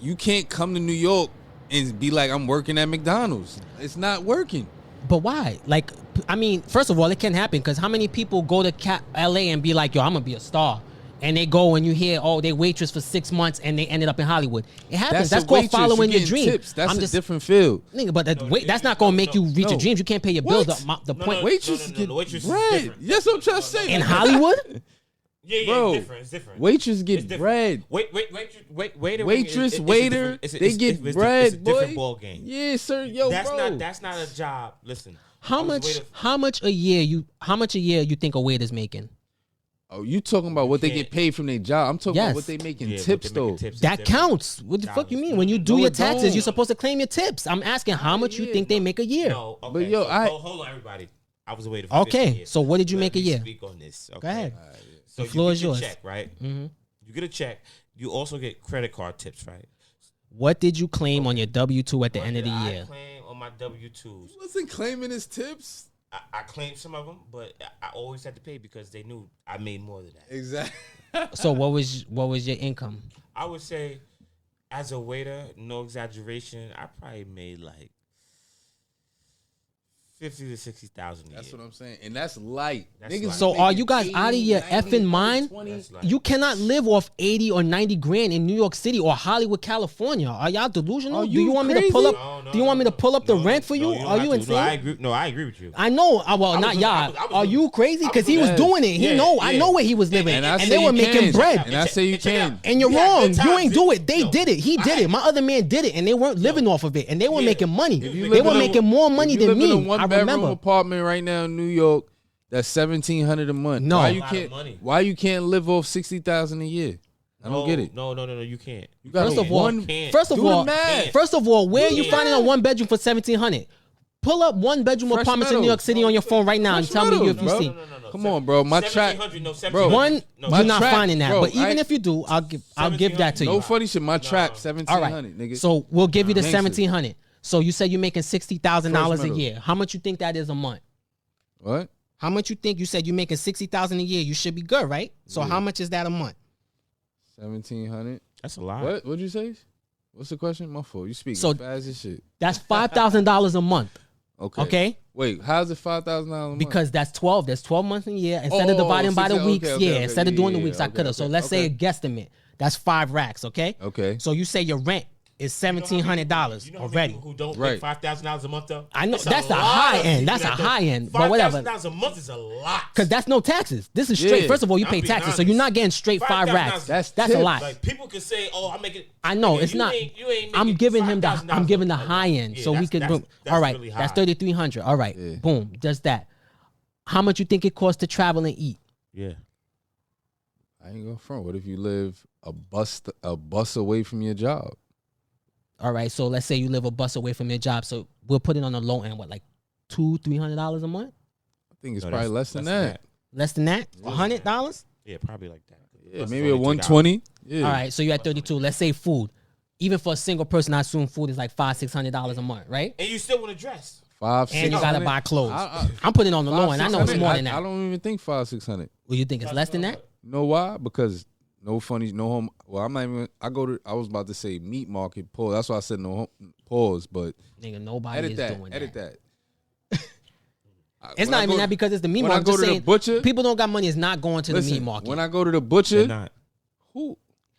You can't come to New York and be like, I'm working at McDonald's. It's not working. But why? Like, I mean, first of all, it can happen because how many people go to LA and be like, yo, I'm going to be a star. And they go and you hear, oh, they waitress for 6 months and they ended up in Hollywood. It happens. That's called following your dream. Tips. That's a different field. Nigga, but that's not going to make you reach your dreams. You can't pay your bills. The point. Waitress get bread. Yes, I'm trying to say. In Hollywood? Yeah, bro, it's different. Waitress get bread. Waitress, waiter, they get bread. It's a different ball game. Yeah, sir. Yo, that's not a job. Listen. How much a year you think a waiter's making? Oh, you talking about what they get paid from their job? I'm talking about what they make in tips, though. That counts. What the fuck you mean? When you do your taxes, you're supposed to claim your tips. I'm asking how much you think they make a year. No, okay. But yo, hold on, everybody. I was waiting for 15 years. So what did you make a year? Speak on this. Okay. Go ahead. So the floor is yours. Check, right? Mm-hmm. You get a check. You also get credit card tips, right? What did you claim on your W-2 at the end of the year? I claim on my W-2s. He wasn't claiming his tips. I claimed some of them, but I always had to pay because they knew I made more than that. Exactly. So what was your income? I would say, as a waiter, no exaggeration, I probably made like 50 to 60,000 a year. That's what I'm saying, and that's light. So are you guys out of your effing mind? You cannot live off 80 or 90 grand in New York City or Hollywood, California. Are y'all delusional? Do you want me to pull up? Do you want me to pull up the rent for you? Are you insane? I agree with you. I know. Well, not y'all. Are you crazy? Because he was doing it. I know where he was living, and they were making bread. And I say you can. And you're wrong. You ain't do it. They did it. He did it. My other man did it, and they weren't living off of it, and they were making money. They were making more money than me. I remember apartment right now in New York, That's $1,700 a month. No. Why That's you a lot can't? of money. Why you can't live off $60,000 a year? I don't get it. No, you can't. You got First of all, You can't. First of Do the all, math. where are you Yeah. finding a 1 bedroom for $1,700? Pull up 1 bedroom Fresh apartments in New Meadows. York City on your phone right now and Fresh tell me Meadows, if you bro. see. No. Come on, bro. My track, 1700, no, bro. 1700. One, No, my you're not track, finding that. bro, But even I- if you do, I'll give that to you. no funny shit. My trap All 1,700, right. nigga. So we'll give you the Gangsta. 1,700. So you said you're making $60,000 a Fresh year. How much you think that is a month? What? How much you think? You said you're making $60,000 a year. You should be good, right? So Yeah. how much is that a month? 1,700. That's a lot. What? What'd you say? What's the question? My fault. You speak So- fast as shit. That's $5,000 a month. Okay. Okay. Wait, how's it $5,000 a month? Because that's 12. There's 12 months in a year. Instead of Oh, dividing by the 60, weeks, okay, instead of doing the yeah, weeks, I okay, could have. So okay, let's say a okay. guesstimate. That's 5 racks, okay? Okay. So you say your rent is $1,700 You know how many already. people who don't Right. make $5,000 a month though? I know, It's that's the lot high of end. people That's that a don't. high end, but whatever. $5,000 a month is a lot. Because that's no taxes. This is straight. Yeah. First of all, you I'm pay being taxes, so honest. you're not getting straight 5 $5,000 racks. That's That's a tip. lot. Like people could say, "Oh, I'm making." I know Nigga, it's you not. ain't making I'm giving him the. $5,000 I'm giving the a month. high end, Yeah, so we could. that's All right, really that's high. 3,300. All right, Yeah. boom, just that. How much you think it costs to travel and eat? Yeah. I ain't going front. What if you live a bus away from your job? All right, so let's say you live a bus away from your job, so we'll put it on the low end. What, like $200-$300 a month? I think it's No, probably less than that. Less than that? $100? Yeah, probably like that. Yeah, That's maybe a $42. 120. Yeah. All right, so you're at 32. Let's say food. Even for a single person, I assume food is like $500-$600 a month, right? And you still want to dress. 500, And you gotta 600. buy clothes. I- I'm putting it on the low end. I know it's 500, more than I that. don't even think 500-600. Well, you think it's less than that? You know why? Because no funny, no home. Well, I'm not even. I was about to say meat market pause. That's why I said no home, pause. But Nigga, nobody edit is that. doing Edit that. that. It's When not I even go- that because it's the meat when I market. go I'm just to the saying, butcher- people don't got money is not going to the Listen, meat market. when I go to the They're butcher, not. who?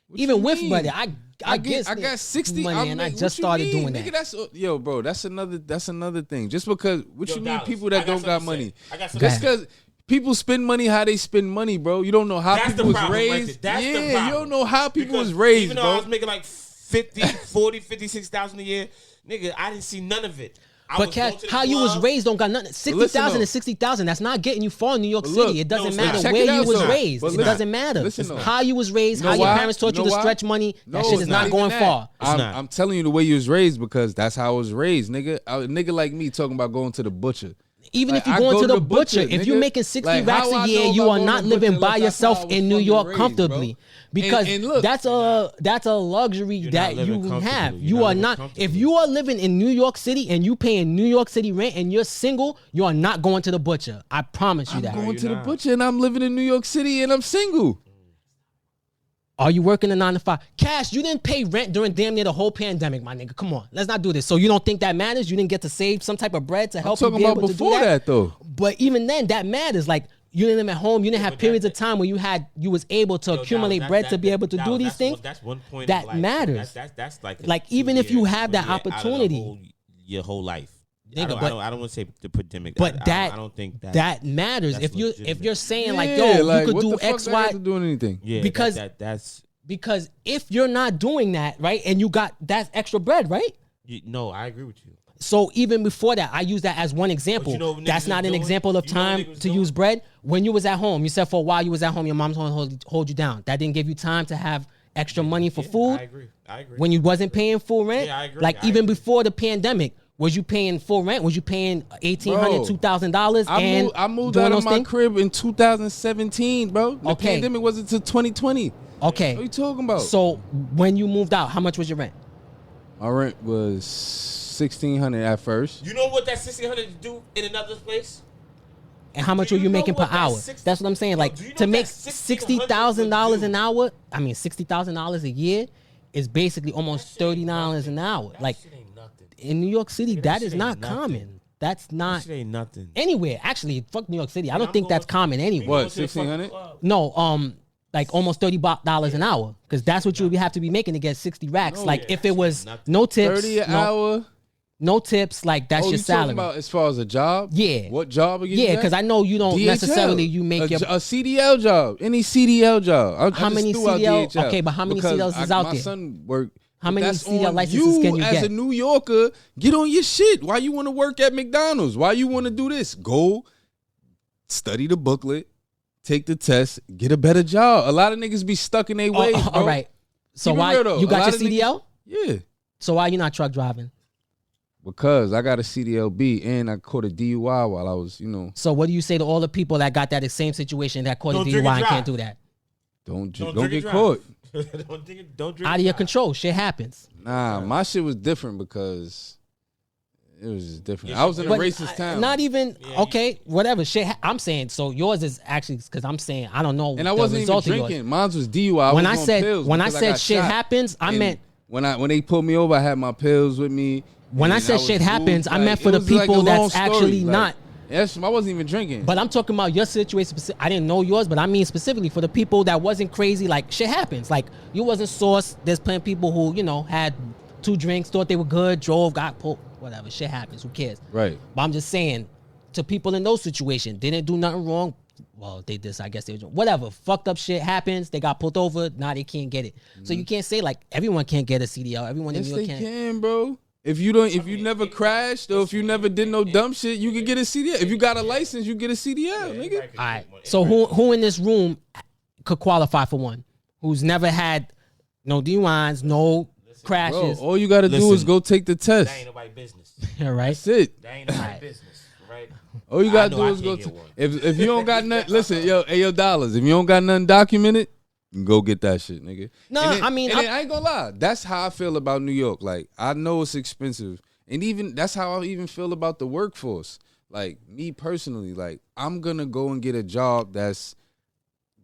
What Even you with mean? money, I I get got 60 money, and I what just you started mean, doing nigga, that. That's yo, bro. That's another thing. Just because what Yo, you mean, Dallas, people I that got don't got something to money. say. I got something Just to say. because people spend money how they spend money, bro. You don't know how That's people the was problem right raised. there. That's the yeah, problem. you don't know how people Because was raised, even though I bro. was making like 50, 40, 56,000 a year, nigga, I didn't see none of it. I But was Cash, going to the how you was club. raised don't got nothing. 60,000 though. and 60,000. That's not getting you far in New York But City. look, It doesn't no, it's matter not. Check where it out, you was though. raised. But It listen, doesn't matter. listen, though. How you was raised, You know how your why? parents taught You you know to why? stretch money. No, That shit it's is not even going that. far. not. I'm telling you the way you was raised because that's how I was raised, nigga. A nigga like me talking about going to the butcher. Even Like, if you're I going go to the butcher, if you're nigga. making 60 Like, racks how I a year, know you about are going not to the living butcher by unless that's how yourself I was in New fucking York raised, comfortably. bro. Because And look, that's a luxury You're that not living you have. comfortably. You You're are not not. living If comfortably. you are living in New York City and you paying New York City rent and you're single, you are not going to the butcher. I promise you I'm that. going you're to the not. butcher and I'm living in New York City and I'm single. Are you working a 9 to 5? Cash, you didn't pay rent during damn near the whole pandemic, my nigga. Come on, let's not do this. So you don't think that matters? You didn't get to save some type of bread to I'm help you talking be about able to do before that though. But even then, that matters. Like you didn't live at home. You didn't have but periods that- of time where you was able to Yo, accumulate Dallas, bread to be able to do these that's things. That's one point that of life. matters. That's like Like, even if you have that 2 years out of the opportunity. your whole life. Nigga, I but- don't want to say the pandemic. But I don't think that matters. that's If you're legitimate. saying like, Yeah, yo, like, you could what do the fuck X, that got Y, to doing anything. yeah, because- that's because if you're not doing that, right, and you got that extra bread, right? no, I agree with you. So even before that, I use that as one example. you know what niggas That's was not an doing? example of You know what time niggas was to doing? use bread. When you was at home, you said for a while you was at home, your mom's gonna hold you down. That didn't give you time to have extra money for Yeah, food. I agree. When you wasn't paying full rent. Yeah, I agree. Like I even agree. before the pandemic, was you paying full rent? Was you paying $1,800, Bro, $2,000 and I moved doing out those of my things? crib in 2017, bro. The Okay. pandemic wasn't until 2020. Okay. What are you talking about? So when you moved out, how much was your rent? my rent was $1,600 at first. You know what that 1,600 do in another place? And how much Do were you you know making per what that hour? 60 That's what I'm saying. Like do you know to make that $60,000 an $1,600 hour. I mean, $60,000 a year is basically almost $30 an hour. That Like shit ain't nothing. in New York City, that that shit is ain't not nothing. common. That's That not shit ain't nothing. anywhere. Actually, fuck New York City. I I'm don't think that's going- common anywhere. What, Go to the fucking 1,600? club. No, like almost $30 an hour, because that's what you would have to be making to get 60 racks. No, like yeah, if it was nothing. no tips, 30 an no, hour. no tips, like that's Oh, your you talking salary. about as far as a job? Yeah. What job are you Yeah, because I know you don't necessarily you make your a CDL job, any CDL job. How many CDL okay, but how many because CDLs is out my there? son work. How but many that's CDL on licenses can you as get? a New Yorker, get on your shit. Why you want to work at McDonald's? Why you want to do this? Go study the booklet, take the test, get a better job. A lot of niggas be stuck in their ways, bro. All right. So Keep it why real, though. you A got lot your of CDL? Yeah. So why you not truck driving? Because I got a CDLB and I caught a DUI while I was, So what do you say to all the people that got that same situation that caught a Don't drink DUI and and drive. can't do that? don't drink get and drive. caught. don't drink. Out of your control. Shit happens. Nah, my shit was different because it was just different. Yeah, I was in a But racist town. Not even okay. Whatever. Shit. I'm saying. So yours is actually because I'm saying I don't know. and I the wasn't even result of yours. drinking. Mine was DUI. When was I on said pills when I because said got shit shot. happens, I And meant when they pulled me over, I had my pills with me. when I and said was shit happens, moved, I meant like, for it the was like a people long that's story, actually like, not. Yes, I wasn't even drinking. But I'm talking about your situation. I didn't know yours, but I mean specifically for the people that wasn't crazy. Like shit happens. Like you wasn't sauce. There's plenty of people who had 2 drinks, thought they were good, drove, got pulled. Whatever, shit happens. Who cares? Right. But I'm just saying, to people in those situations, didn't do nothing wrong. Well, they did. I guess they were whatever. Fucked up shit happens. They got pulled over. Now they can't get it. So you can't say like everyone can't get a CDL. Everyone in Yes, New York they can. can, bro. If you never crashed or if you never did no dumb shit, you can get a CDL. If you got a license, you get a CDL, nigga. All right. So who in this room could qualify for one? Who's never had no DUIs, no Bro, crashes? all you gotta do is Listen. go take the test. That ain't nobody business. All right. That's it. That ain't nobody business, right? All you I gotta know do I is go. can't get one. If you don't got nothing, listen, yo, dollars. If you don't got nothing documented, go get that shit, nigga. No, And then- I mean, and then I ain't gonna lie. That's how I feel about New York. Like I know it's expensive, and even that's how I even feel about the workforce. Like me personally, like I'm gonna go and get a job that's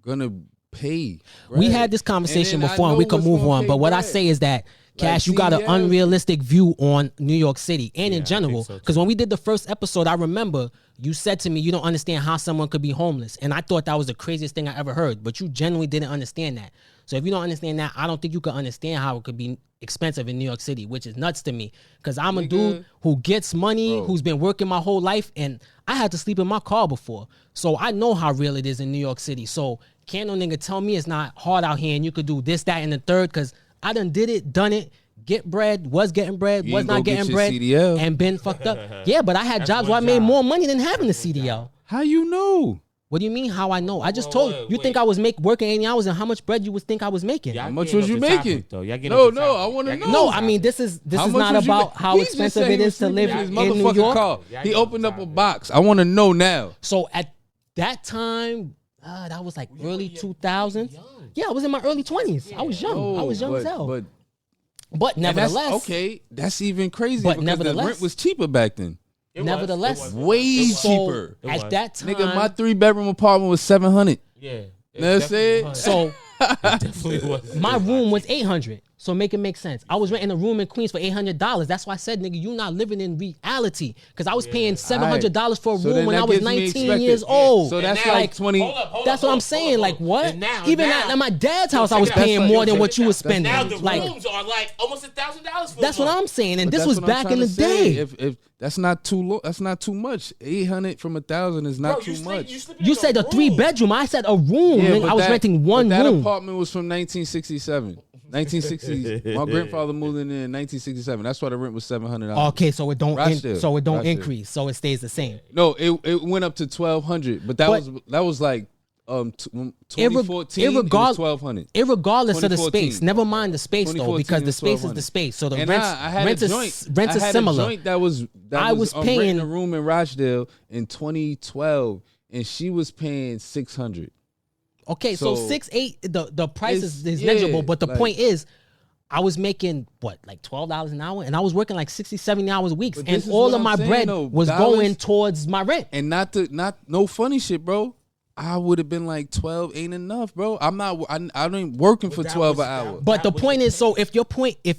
gonna pay. We bread. had this conversation And then I before and know we could what's move gonna on. pay But what I bread. say is that, Cash, you got an CDL. unrealistic view on New York City and in I general. think so, too. Because when we did the first episode, I remember you said to me, you don't understand how someone could be homeless. And I thought that was the craziest thing I ever heard. But you genuinely didn't understand that. So if you don't understand that, I don't think you can understand how it could be expensive in New York City, which is nuts to me. Because I'm a dude who gets money, who's been working my whole life, and I had to sleep in my car before. So I know how real it is in New York City. So can't no nigga tell me it's not hard out here and you could do this, that, and the third, because I done did it, done it, get bread, was getting bread, You was ain't not go get getting your bread, CDL. and been fucked up. Yeah, but I had jobs where I one made job. more money than having the CDL. How you know? What do you mean how I know? I just Whoa, told wait, you think wait. I was working 80 hours and how much bread you would think I was making? Y'all How much getting was off you the topic, making? though. Y'all getting No, off the no, topic. I wanna Y'all know. getting No, off the I mean topic. this is How not much was you about ma- how He just expensive said it he is was to sleeping live in his in New motherfucking York. car. Yeah, I He get opened what up you're a saying. box. I want to know now. So at that time, that was like early 2000s. Yeah, I was in my early 20s. I was young. I was young as hell. But But and that's nevertheless, okay. That's even crazy. But because nevertheless- the rent was cheaper back then. It was, nevertheless, it was. Way It was. so cheaper. It at was. that time, Nigga, my 3-bedroom apartment was $700. Yeah. Know what I'm saying? so It definitely was. my room was $800. So make it make sense. I was renting a room in Queens for $800. That's why I said, nigga, you not living in reality. Because I was paying $700 for a So room then when that I was gets me 19 expected. years old. So And that's now- like 20. Hold up, That's what I'm saying. Like what? And now- Even now- at my dad's house, I check was it out. paying That's more like- than check what it you out. was spending. Now the Like rooms are like almost $1,000 for that's a what month. I'm saying. And But this that's was what I'm back trying in the to say. day. If that's not too low, that's not too much. 800 from 1,000 is not Bro, too much. sleeping You in said a room. 3-bedroom. I said a room. Yeah, and but I was that- renting but one that room. apartment was from 1967. 1960s. My grandfather moved in 1967. That's why the rent was $700. Okay, so it don't Rochdale. Rochdale. increase. So it stays the same. No, it went up to 1,200, but that was like 2014. It was irregard- 1,200. Irregardless of the 2014. space, never mind the space though, 2014 because the is space is 1,200. the space. So the And rents, I had rents a is joint. rents I is had similar. a joint that was I was renting paying- a room in Rochdale in 2012, and she was paying $600. Okay, so So 6-8, the price is yeah, negligible, but the like- point is, I was making what, like $12 an hour, and I was working like 60, 70 hours a week, But and this is all what of I'm my saying, bread though. was Dollars- going towards my rent. And not no funny shit, bro. I would have been like 12 ain't enough, bro. I'm not. I ain't working for that 12 was- an hour. But the That was point the is, so if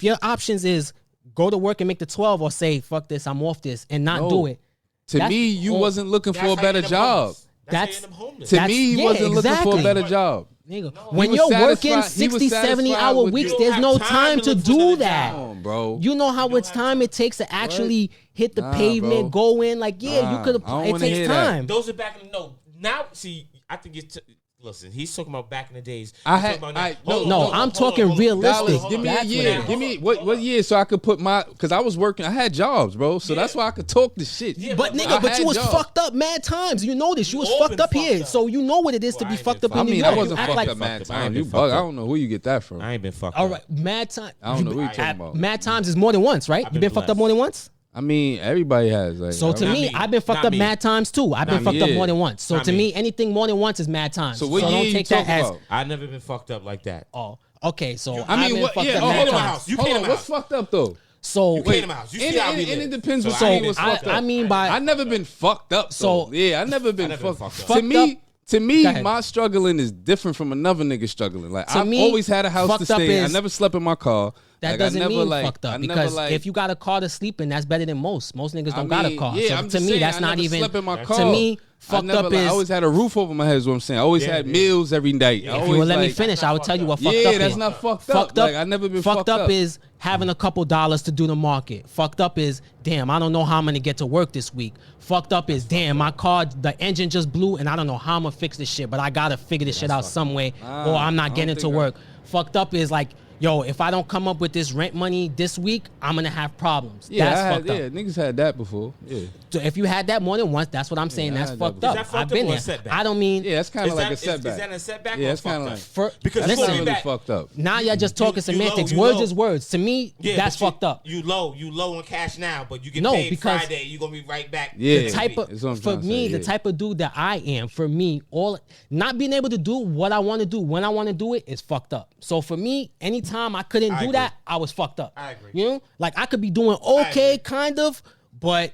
your options is go to work and make the 12, or say fuck this, I'm off this, and not No. do it. To That's me, you all- wasn't looking That's for a how you better end up job. homeless. That's how That's- you end up homeless. To That's- me, he yeah, wasn't looking for exactly. a better job. Nigga, He when was you're working satisfied- he was 60, 70 satisfied hour with weeks, you. don't there's have no time time to to look for do another that. Come on, bro. You know how much time it takes to actually hit the Nah, pavement, bro. go in. Like, yeah, Nah, you could. I don't It wanna takes hear that. time. Those are back in the no. Now, see, I think it's Listen, he's talking about back in the days. I'm talking realistic. Give me a year. Give me what year so I could put because I was working. I had jobs, bro. So that's why I could talk this shit. Yeah, but you was fucked up mad times. You know this. You was fucked up here. So you know what it is to be fucked up in New York. I wasn't fucked up mad times. You bug. I don't know who you get that from. I ain't been fucked up. All right, mad times. I don't know who you talking about. Mad times is more than once, right? You been fucked up more than once? I mean, everybody has. Like, so to me, I've been fucked up mad times too. I've been fucked up more than once. So to me, anything more than once is mad times. So what year you talking about? I've never been fucked up like that. Oh, okay. So I mean, what? Yeah, hold on. What's fucked up though? So you came to my house. You see how we live. And it depends what you was fucked up. I mean by I never been fucked up. So yeah, I never been fucked up. To me, my struggling is different from another nigga struggling. Like I've always had a house to stay in. I never slept in my car. That doesn't mean fucked up because if you got a car to sleep in, that's better than most. Most niggas don't got a car. Yeah, so to me, that's not even. Slept in my car. To me, fucked up is. I always had a roof over my head. Is what I'm saying. I always had meals every night. If you would let me finish, I would tell you what fucked up is. Yeah, that's not fucked up. Fucked up. Like I never been fucked up. Fucked up is having a couple dollars to do the market. Fucked up is damn, I don't know how I'm gonna get to work this week. Fucked up is damn, my car, the engine just blew, and I don't know how I'm gonna fix this shit, but I gotta figure this shit out some way, or I'm not getting to work. Fucked up is like, yo, if I don't come up with this rent money this week, I'm gonna have problems. Yeah, that's fucked up. Yeah, niggas had that before. Yeah. So if you had that more than once, that's what I'm saying. That's fucked up. I've been there. I don't mean. Yeah, that's kind of like a setback. Is that a setback? Yeah, it's kind of like because that's really fucked up. Now y'all just talking semantics. Words is words. To me, that's fucked up. You low on cash now, but you get paid Friday. You gonna be right back. Yeah, the type of for me, the type of dude that I am. For me, all not being able to do what I want to do when I want to do it is fucked up. So for me, anytime I couldn't do that, I was fucked up. I agree. You know, like I could be doing okay, kind of, but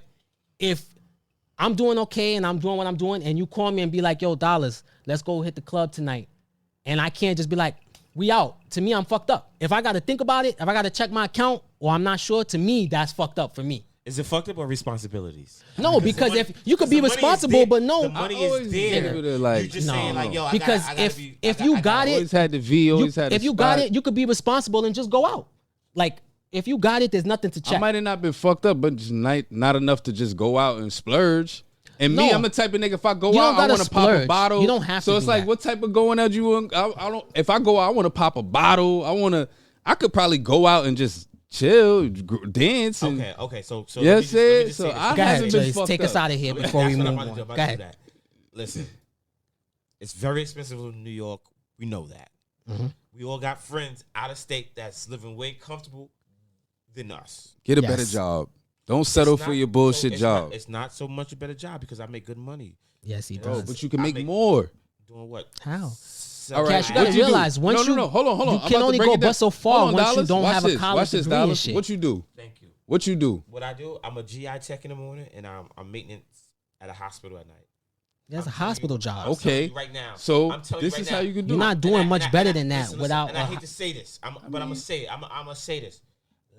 if I'm doing okay and I'm doing what I'm doing, and you call me and be like, "Yo, dollars, let's go hit the club tonight," and I can't just be like, "We out." To me, I'm fucked up. If I got to think about it, if I got to check my account, or I'm not sure, to me, that's fucked up for me. Is it fucked up or responsibilities? No, because if you could be responsible, but no, the money is there. Like, you just saying like, yo, because if you got it, always had the V, always had. If you got it, you could be responsible and just go out. Like if you got it, there's nothing to check. I might have not been fucked up, but just not enough to just go out and splurge. And me, I'm the type of nigga. If I go out, I want to pop a bottle. You don't have to. So it's like, what type of going out you want? I don't. If I go out, I want to pop a bottle. I could probably go out and just chill, dance. And, okay. So yes, it. So I haven't been fucked up. Take us out of here before we move on. Go ahead. Listen, it's very expensive in New York. We know that. Mm-hmm. We all got friends out of state that's living way comfortable than us. Get a better job. Don't settle for your bullshit job. It's not so much a better job because I make good money. Yes, he does. But you can make more. Doing what? How? All right, Cash, you gotta realize once no, hold on. You can only go but so far once you don't have a college degree and shit. What you do? Thank you. What you do? What I do? I'm a GI tech in the morning and I'm maintenance at a hospital at night. That's a hospital job. Okay. Right now. So this is how you can do. You're not doing much better than that without. And I hate to say this, but I'm gonna say it. I'm gonna say this.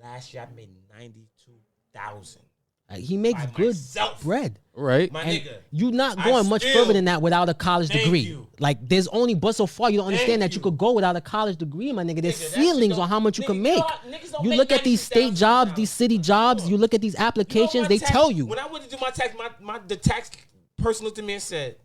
Last year I made $92,000. He makes good bread. Right. My and nigga. You're not going much further than that without a college degree. Like, there's only but so far. You don't understand that you could go without a college degree, my nigga. There's ceilings on how much you can make. You look at these state jobs, these city jobs, you look at these applications, they tell you. When I went to do my tax, the tax person looked at me and said,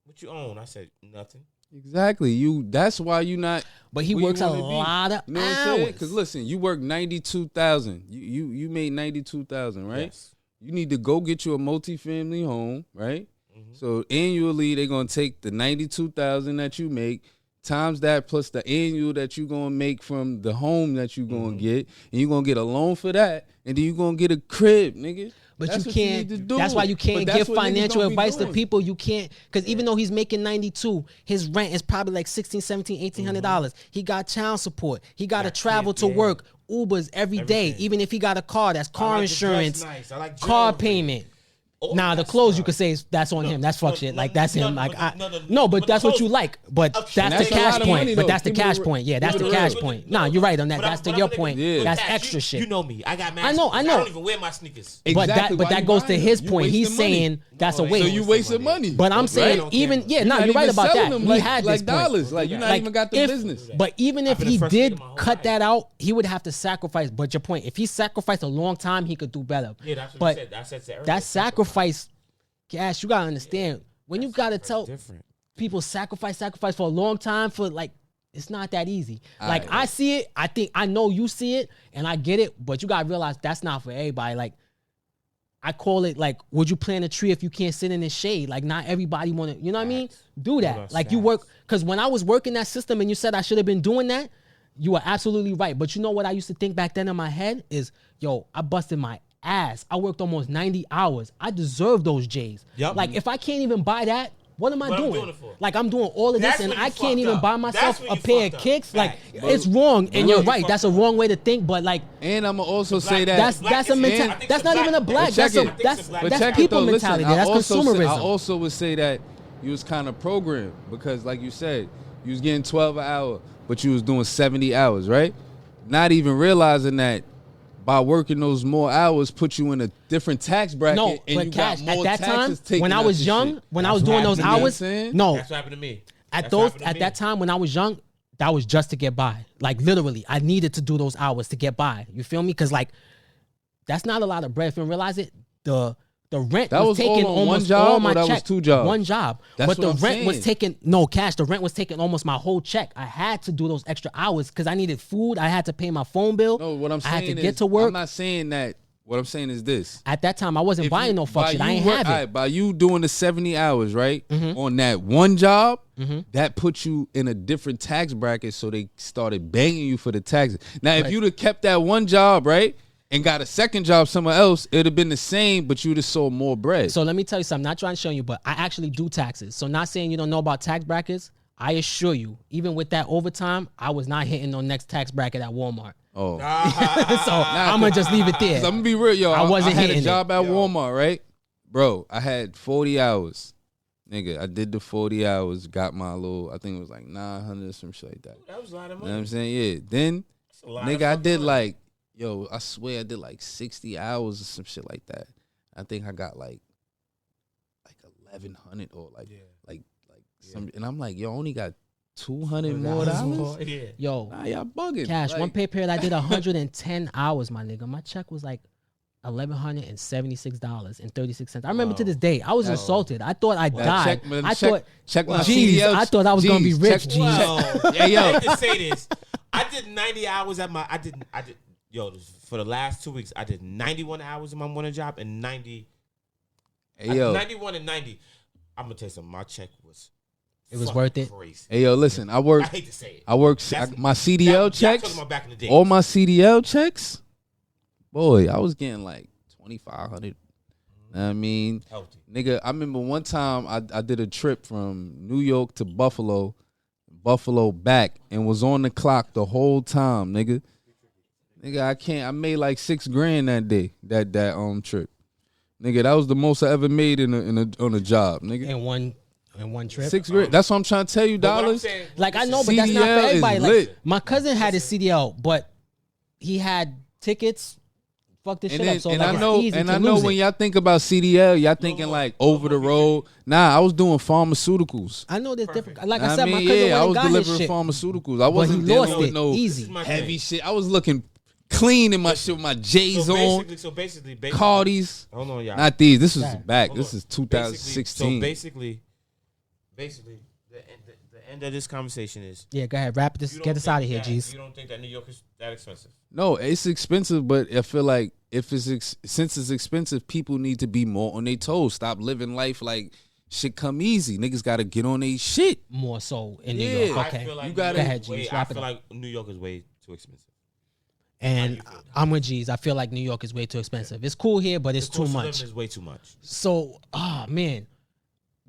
"What you own?" I said, "Nothing." Exactly. That's why you not. But he works a lot of hours. Because listen, you work 92,000. You made 92,000, right? Yes. You need to go get you a multifamily home, right? Mm-hmm. So annually they're gonna take the 92,000 that you make times that plus the annual that you're gonna make from the home that you're gonna get, and you're gonna get a loan for that, and then you're gonna get a crib, nigga. But that's you can't. That's why you can't give financial advice to people. You can't, because even though he's making 92, his rent is probably like $1,600, $1,700, $1,800. He got child support. He got to travel to work, Ubers every day. Even if he got a car, that's car insurance, car payment. Nah, the clothes you could say that's on him. That's fuck shit. Like that's him. Like no, but that's what you like. But that's the cash point. But that's the cash point. Yeah, that's the cash point. Nah, you're right on that. That's to your point. That's extra shit. You know me. I got. I know. I don't even wear my sneakers. But that goes to his point. He's saying that's a waste. So you wasted money. But I'm saying even you're right about that. He had this dollars. Like you not even got the business. But even if he did cut that out, he would have to sacrifice. But your point, if he sacrificed a long time, he could do better. Yeah, that's what I said. That sacrifice. Cash, you gotta understand when you gotta tell. Different. people sacrifice for a long time for like. It's not that easy. Like I see it. I think I know you see it, and I get it. But you gotta realize that's not for everybody. Like I call it like, would you plant a tree if you can't sit in the shade? Like not everybody want to. You know what I mean? Do that. Like you work because when I was working that system, and you said I should have been doing that, you were absolutely right. But you know what I used to think back then in my head is, yo, I busted my ass. I worked almost 90 hours. I deserve those J's. Yep. Like if I can't even buy that. What am I doing? Like I'm doing all of this and I can't even buy myself a pair of kicks. Like it's wrong, and you're right. That's a wrong way to think. But like, and I'm gonna also say that that's a mentality. That's not even a black. That's people mentality. That's consumerism. I also would say that you was kind of programmed because, like you said, you was getting 12 an hour, but you was doing 70 hours, right? Not even realizing that. By working those more hours, put you in a different tax bracket. No, and but you Cash, got more at that time, taxes when I was young, when I was doing those hours, no, that's what happened to me. At that time when I was young, that was just to get by. Like literally, I needed to do those hours to get by. You feel me? Because like, that's not a lot of bread. If you don't realize it, the rent that was taking all almost one job, all my or that check. was 2 jobs? One job. That's but the what I'm rent saying. was taking no Cash. The rent was taking almost my whole check. I had to do those extra hours because I needed food. I had to pay my phone bill. No, what I'm saying I had to is, get to work. I'm not saying that. What I'm saying is this. At that time, I wasn't buying no fuck shit. I ain't have it. Right, by you doing the 70 hours, right, on that one job, that put you in a different tax bracket, so they started banging you for the taxes. Now, if you'd have kept that one job, right, and got a second job somewhere else, it would have been the same, but you'd have sold more bread. So let me tell you something. I'm not trying to show you, but I actually do taxes. So not saying you don't know about tax brackets. I assure you, even with that overtime, I was not hitting no next tax bracket at Walmart. Oh, so I'm gonna just leave it there. I'm gonna be real, yo. I wasn't had hitting a job at Walmart, right, bro? I had 40 hours, nigga. I did the 40 hours, got my little, I think it was like 900 or some shit like that. That was a lot of money. You know what I'm saying? Yeah. Then, nigga, I did like, yo, I swear I did like 60 hours or some shit like that. I think I got like 1,100 or like some, and I'm like, yo, I only got 200 more dollars. Yeah. Yo, nah, y'all bugging. Cash, like, one pay period I did 110 hours, my nigga. My check was like $1,176.36. I remember to this day. I was insulted. I thought I died. Check my G's, CDL. I thought I was gonna be rich. G's. Yeah, yo. Let me just say this. I did 90 hours at my. I did. Yo, for the last 2 weeks, I did 91 hours in my morning job and 90. Hey, yo. 91 and 90. I'm gonna tell you something. My check was. It was worth it. Crazy. Hey, yo, listen. I work. I hate to say it. I work. My CDL checks. All my CDL checks. Boy, I was getting like 2,500. I mean, healthy. Nigga, I remember one time I did a trip from New York to Buffalo back, and was on the clock the whole time, nigga. Nigga, I made like $6,000 that day, that trip. Nigga, that was the most I ever made on a job, nigga. In one trip. $6,000. That's what I'm trying to tell you, dollars. Like I know, but that's not for CDL everybody. is Like lit. my cousin had his CDL, but he had tickets. Fuck this shit up. So and like, I know, it's easy and to I know lose when it. y'all think about CDL, y'all thinking like over the road. Nah, I was doing pharmaceuticals. I know there's different. Like I I said, mean, my cousin I went and was got his delivering shit. pharmaceuticals. I But he wasn't lost dealing with it. no Easy. heavy shit. I was looking clean in my shit with my J's on. So basically, Cardis. hold on, y'all. Not these. This was Right. back. Hold This on. is 2016. So basically, the end of this conversation is. Yeah, go ahead. Wrap this. you don't Get us out of think here, that- G's. You don't think that New York is that expensive? No, it's expensive, but I feel like if since it's expensive, people need to be more on their toes. Stop living life like shit come easy. Niggas got to get on their shit. More so in New Yeah. York. Okay. I feel like You gotta- Go ahead, New York G's. is way- I Wrap it feel up. like New York is way too expensive. And I'm with G's. I feel like New York is way too expensive. It's cool here, but it's The too cost of much. living is way too much. So, man,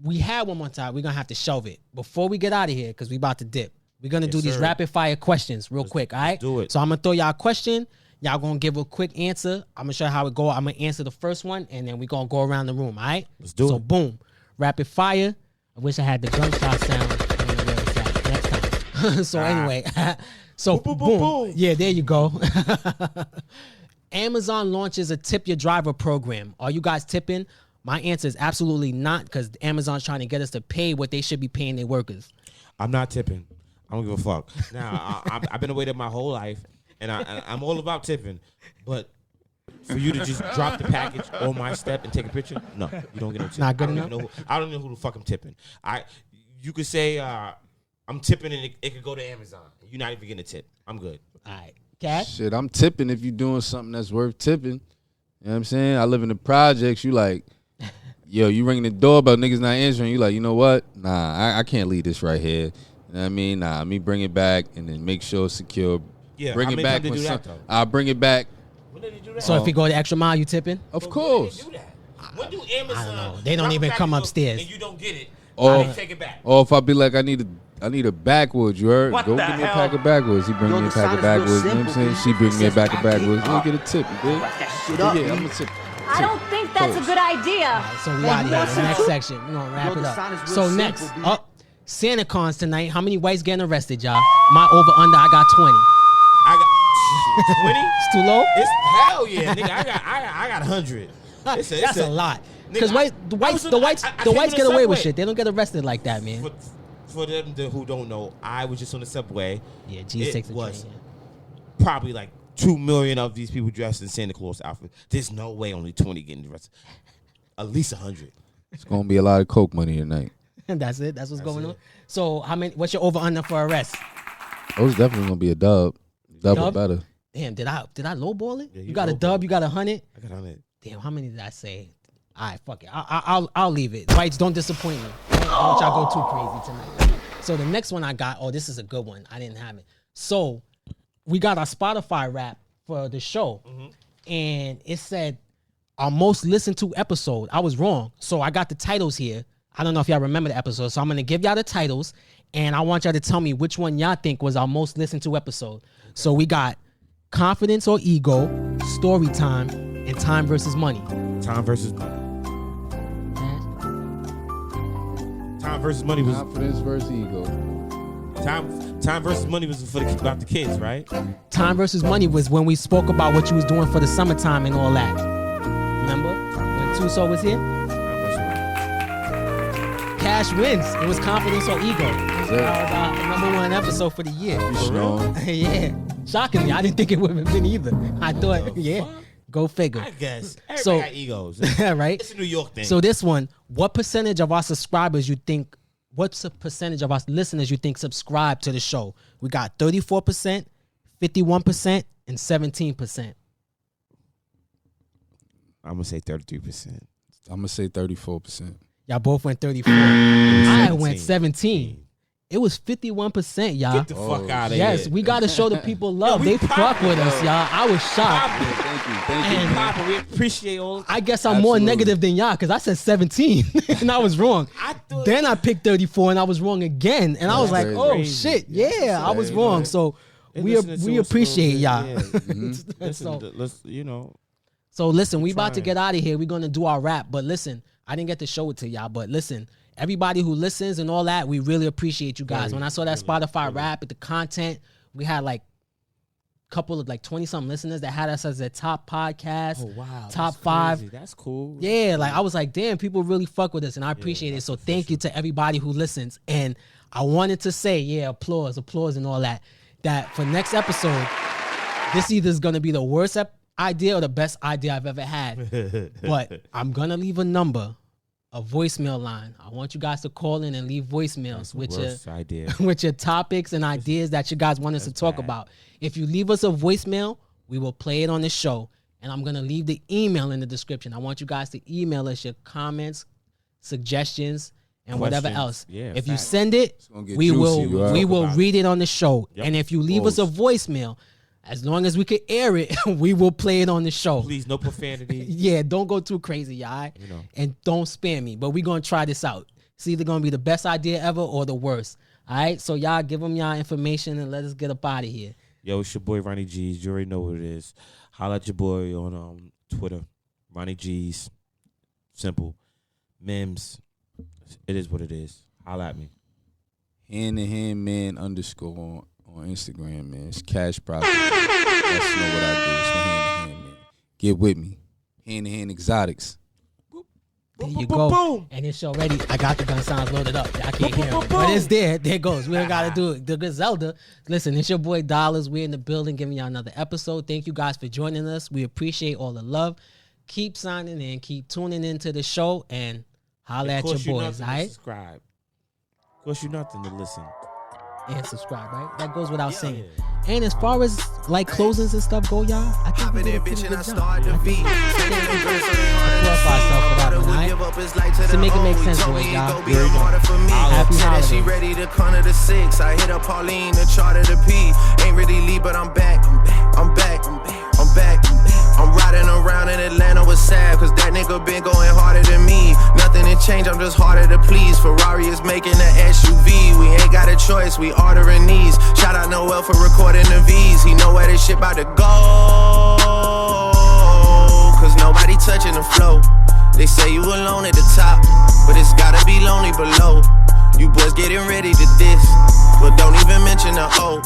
we had one more time. We're gonna have to shelve it before we get out of here because we about to dip. We're gonna do these sir. rapid fire questions real quick. All right, do it. So I'm gonna throw y'all a question. Y'all gonna give a quick answer. I'm gonna show you how it go. I'm gonna answer the first one, and then we're gonna go around the room. All right. Let's do So it. boom, rapid fire. I wish I had the gunshot sound. I don't know where it's at. Next time. So anyway, so Boom, boom, boom. boom, boom. Yeah, there you go. Amazon launches a tip your driver program. Are you guys tipping? My answer is absolutely not, because Amazon's trying to get us to pay what they should be paying their workers. I'm not tipping. I don't give a fuck. Now, I've been a waiter my whole life, and I'm all about tipping. But for you to just drop the package on my step and take a picture, no, you don't get no tip. Not good I don't enough? even know I don't know who the fuck I'm tipping. you could say I'm tipping and it could go to Amazon. You're not even getting a tip. I'm good. All right. Cash? Shit, I'm tipping if you're doing something that's worth tipping. You know what I'm saying? I live in the projects. You like, yo, you ringing the doorbell, niggas not answering. You like, you know what? Nah, I can't leave this right here. You know what I mean? Nah, me bring it back and then make sure it's secure. Yeah, bring it back when I'll bring it back. When did they do that? So if you go the extra mile, you tipping? Of course. When did they do that? When do Amazon? I don't know. They don't even come upstairs. And you don't get it. Or they take it back. Or if I be like, I need a backwoods, you heard? What Go the give me a hell? pack of backwoods. He bring me a pack of backwoods. You know what I'm saying? She bring me a pack of backwoods. You get a tip, you dig? Yeah, I'm a tip. I don't think that's a good idea. All right, so we out here. The next section. We're going to wrap it up. So next, Santa Cons tonight. How many whites getting arrested, y'all? My over-under, I got 20. I got 20? It's too low? It's hell yeah, nigga. I got 100. That's a lot. Because Nigga, the whites get away with subway. shit. They don't get arrested like that, man. For them who don't know, I was just on the subway. Yeah, G takes the train. Was probably like 2 million of these people dressed in Santa Claus outfits. There's no way only 20 getting arrested. At least 100. It's gonna be a lot of coke money tonight. That's it. That's what's going on. So how many? What's your over under for arrest? Oh, it's definitely gonna be a dub. Double Dub? better. Damn, did I lowball it? Yeah, you got a dub. You got 100. I got 100. Damn, how many did I say? All right, fuck it. I'll leave it. Whites, don't disappoint me. I don't want y'all go too crazy tonight. So the next one I got. Oh, this is a good one. I didn't have it. So we got our Spotify rap for the show, and it said our most listened to episode. I was wrong. So I got the titles here. I don't know if y'all remember the episode. So I'm going to give y'all the titles, and I want y'all to tell me which one y'all think was our most listened to episode. Okay. So we got Confidence or Ego, Story Time, and Time versus Money. Time versus money. Time versus money was Confidence versus ego. Time versus money was for about the kids, right? Time versus Money was when we spoke about what you was doing for the summertime and all that. Remember when Tuso was here? Cash wins. It was Confidence or Ego. That was our number one episode for the year. Yeah. Shockingly, I didn't think it would have been either. I thought, go figure. I guess. Everybody got egos. Right? It's a New York thing. So this one, what percentage of our subscribers you think, what's the percentage of our listeners you think subscribe to the show? We got 34%, 51%, and 17%. I'm going to say 33%. I'm gonna say 34%. Y'all both went 34. I went 17. It was 51%, y'all. Get the fuck out of here. Yes, we got to show the people love. They fuck with us, y'all. I was shocked. Thank you. Papa, we appreciate all. I guess I'm more negative than y'all because I said 17 and I was wrong. Then I picked 34 and I was wrong again. And I was like, crazy. oh, shit. Yeah, I was wrong. So we appreciate y'all. Let's, you know. So listen, we about to get out of here. We're going to do our rap. But listen, I didn't get to show it to y'all. But listen, everybody who listens and all that, we really appreciate you guys. When I saw that Spotify rap with the content, we had like a couple of like 20-something listeners that had us as their top podcast. Oh, wow. Top 5. That's cool. Yeah, like I was like, damn, people really fuck with us, and I appreciate it. So thank you to everybody who listens. And I wanted to say, applause and all that. That for next episode, this either is gonna be the worst idea or the best idea I've ever had. But I'm gonna leave a number, a voicemail line. I want you guys to call in and leave voicemails with your topics and ideas that you guys want us to talk about. If you leave us a voicemail, we will play it on the show. And I'm gonna leave the email in the description. I want you guys to email us your comments, suggestions, and whatever else. Yeah, if you send it, we will read it on the show. Yep. And if you leave us a voicemail, as long as we can air it, we will play it on the show. Please, no profanity. Yeah, don't go too crazy, all right? You know. And don't spam me. But we're going to try this out. It's either going to be the best idea ever or the worst. All right? So y'all give them y'all information and let us get up out of here. Yo, it's your boy, Ronnie G's. You already know what it is. Holla at your boy on Twitter. Ronnie G's. Simple. Mims. It is what it is. Holla at me. Hand in hand man _ on Instagram, man. It's Cash Profit. That's know what I do. It's the hand in hand, man. Get with me. Hand in hand exotics. There you go. Boom. And it's already, I got the gun sounds loaded up. I can't hear it. But it's there. There it goes. We don't got to do it. The good Zelda. Listen, it's your boy Dollars. We're in the building giving y'all another episode. Thank you guys for joining us. We appreciate all the love. Keep signing in. Keep tuning into the show and holla at your boys, all right? Subscribe. Cost you nothing to listen. And subscribe, right? That goes without saying. And as far as like closings and stuff go, y'all, I think we did a pretty good job. To make it make sense, boys, y'all. Happy holidays. Ready to corner the 6. I hit up Pauline, the chart of the P. Ain't really leave, but I'm back. I'm back. I'm riding around in Atlanta with Sav, cause that nigga been going harder than me. Nothing to change, I'm just harder to please. Ferrari is making an SUV. We ain't got a choice, we ordering these. Shout out Noel for recording the V's. He know where this shit about to go, cause nobody touching the flow. They say you alone at the top, but it's gotta be lonely below. You boys getting ready to diss, but don't even mention the O,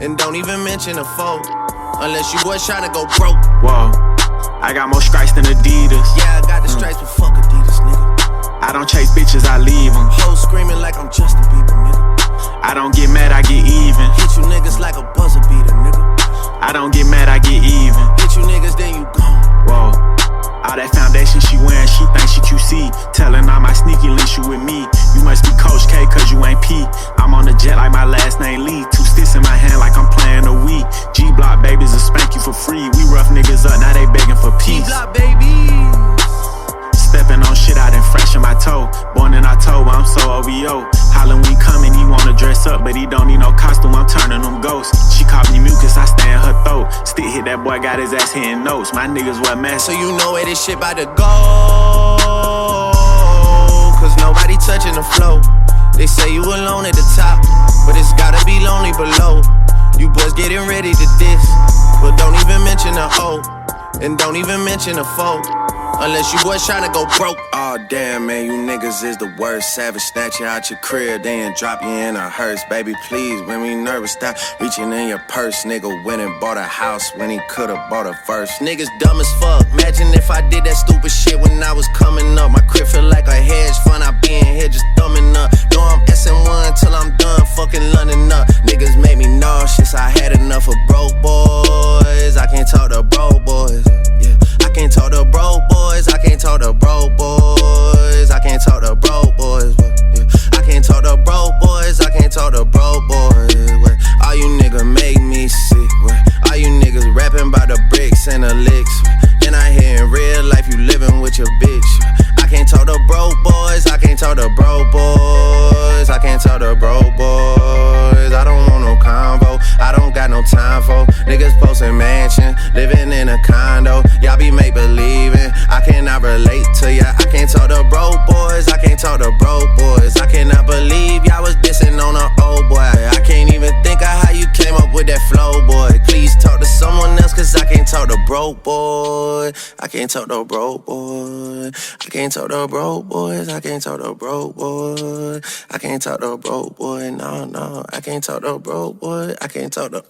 and don't even mention the foe, unless you boys tryna go broke. Whoa, I got more stripes than Adidas. Yeah, I got the stripes, but fuck Adidas, nigga. I don't chase bitches, I leave them. Hoes screaming like I'm Justin Bieber, nigga. I don't get mad, I get even. Hit you niggas like a buzzer beater, nigga. I don't get mad, I get even. Hit you niggas, then you gone. Whoa, all that foundation she wearing, she thinks she QC. Telling all my sneaky links you with me. You must be Coach K, cause you ain't P. I'm on the jet like my last name Lee. 2 sticks in my hand like I'm playing a Wii. G-Block babies will spank you for free. We rough niggas up, now they begging for peace. G-Block babies. Stepping on shit out and fresh in my toe. Born in October, I'm so OVO. Halloween coming, he wanna dress up, but he don't need no costume, I'm turning them ghosts. She called me mucus, I stay in her throat. Stick hit that boy, got his ass hitting notes. My niggas wear masks. So you know where this shit about to go, cause nobody touching the flow. They say you alone at the top, but it's gotta be lonely below. You boys getting ready to diss, but don't even mention the O, and don't even mention the foe, unless you boys tryna go broke. Oh damn, man, you niggas is the worst. Savage snatch you out your crib, then drop you in a hearse. Baby, please, when we nervous, stop reaching in your purse. Nigga went and bought a house when he could've bought a verse. Niggas dumb as fuck. Imagine if I did that stupid shit when I was coming up. My crib feel like a hedge fund. I be in here just thumbing up. Know I'm SN1 till I'm done fucking London up. Niggas make me nauseous. I had enough of broke boys. I can't talk to broke boys. Yeah, I can't talk to broke boys. I can't talk to broke boys. I can't talk to broke boys. Yeah, I can't talk to broke boys. I can't talk to broke boys. All you niggas make me sick. All you niggas rapping about the bricks and the licks. Then I hear in real life you living with your bitch. I can't talk to broke boys. I can't talk to broke boys. I can't talk to broke boys. I don't want no convo. I don't got no time for niggas posting mansion, living in a condo. Y'all be make believing. I cannot relate to ya. I can't talk to broke boys. I can't talk to broke boys. I cannot believe y'all was dissing on an old boy. I can't even think of how you came up with that flow, boy. Please talk to someone else, cause I can't talk to broke boy. I can't talk to broke boy. I can't talk to broke boys. I can't talk to broke boy. I can't talk to broke boy. No, I can't talk to broke boy. I can't talk to.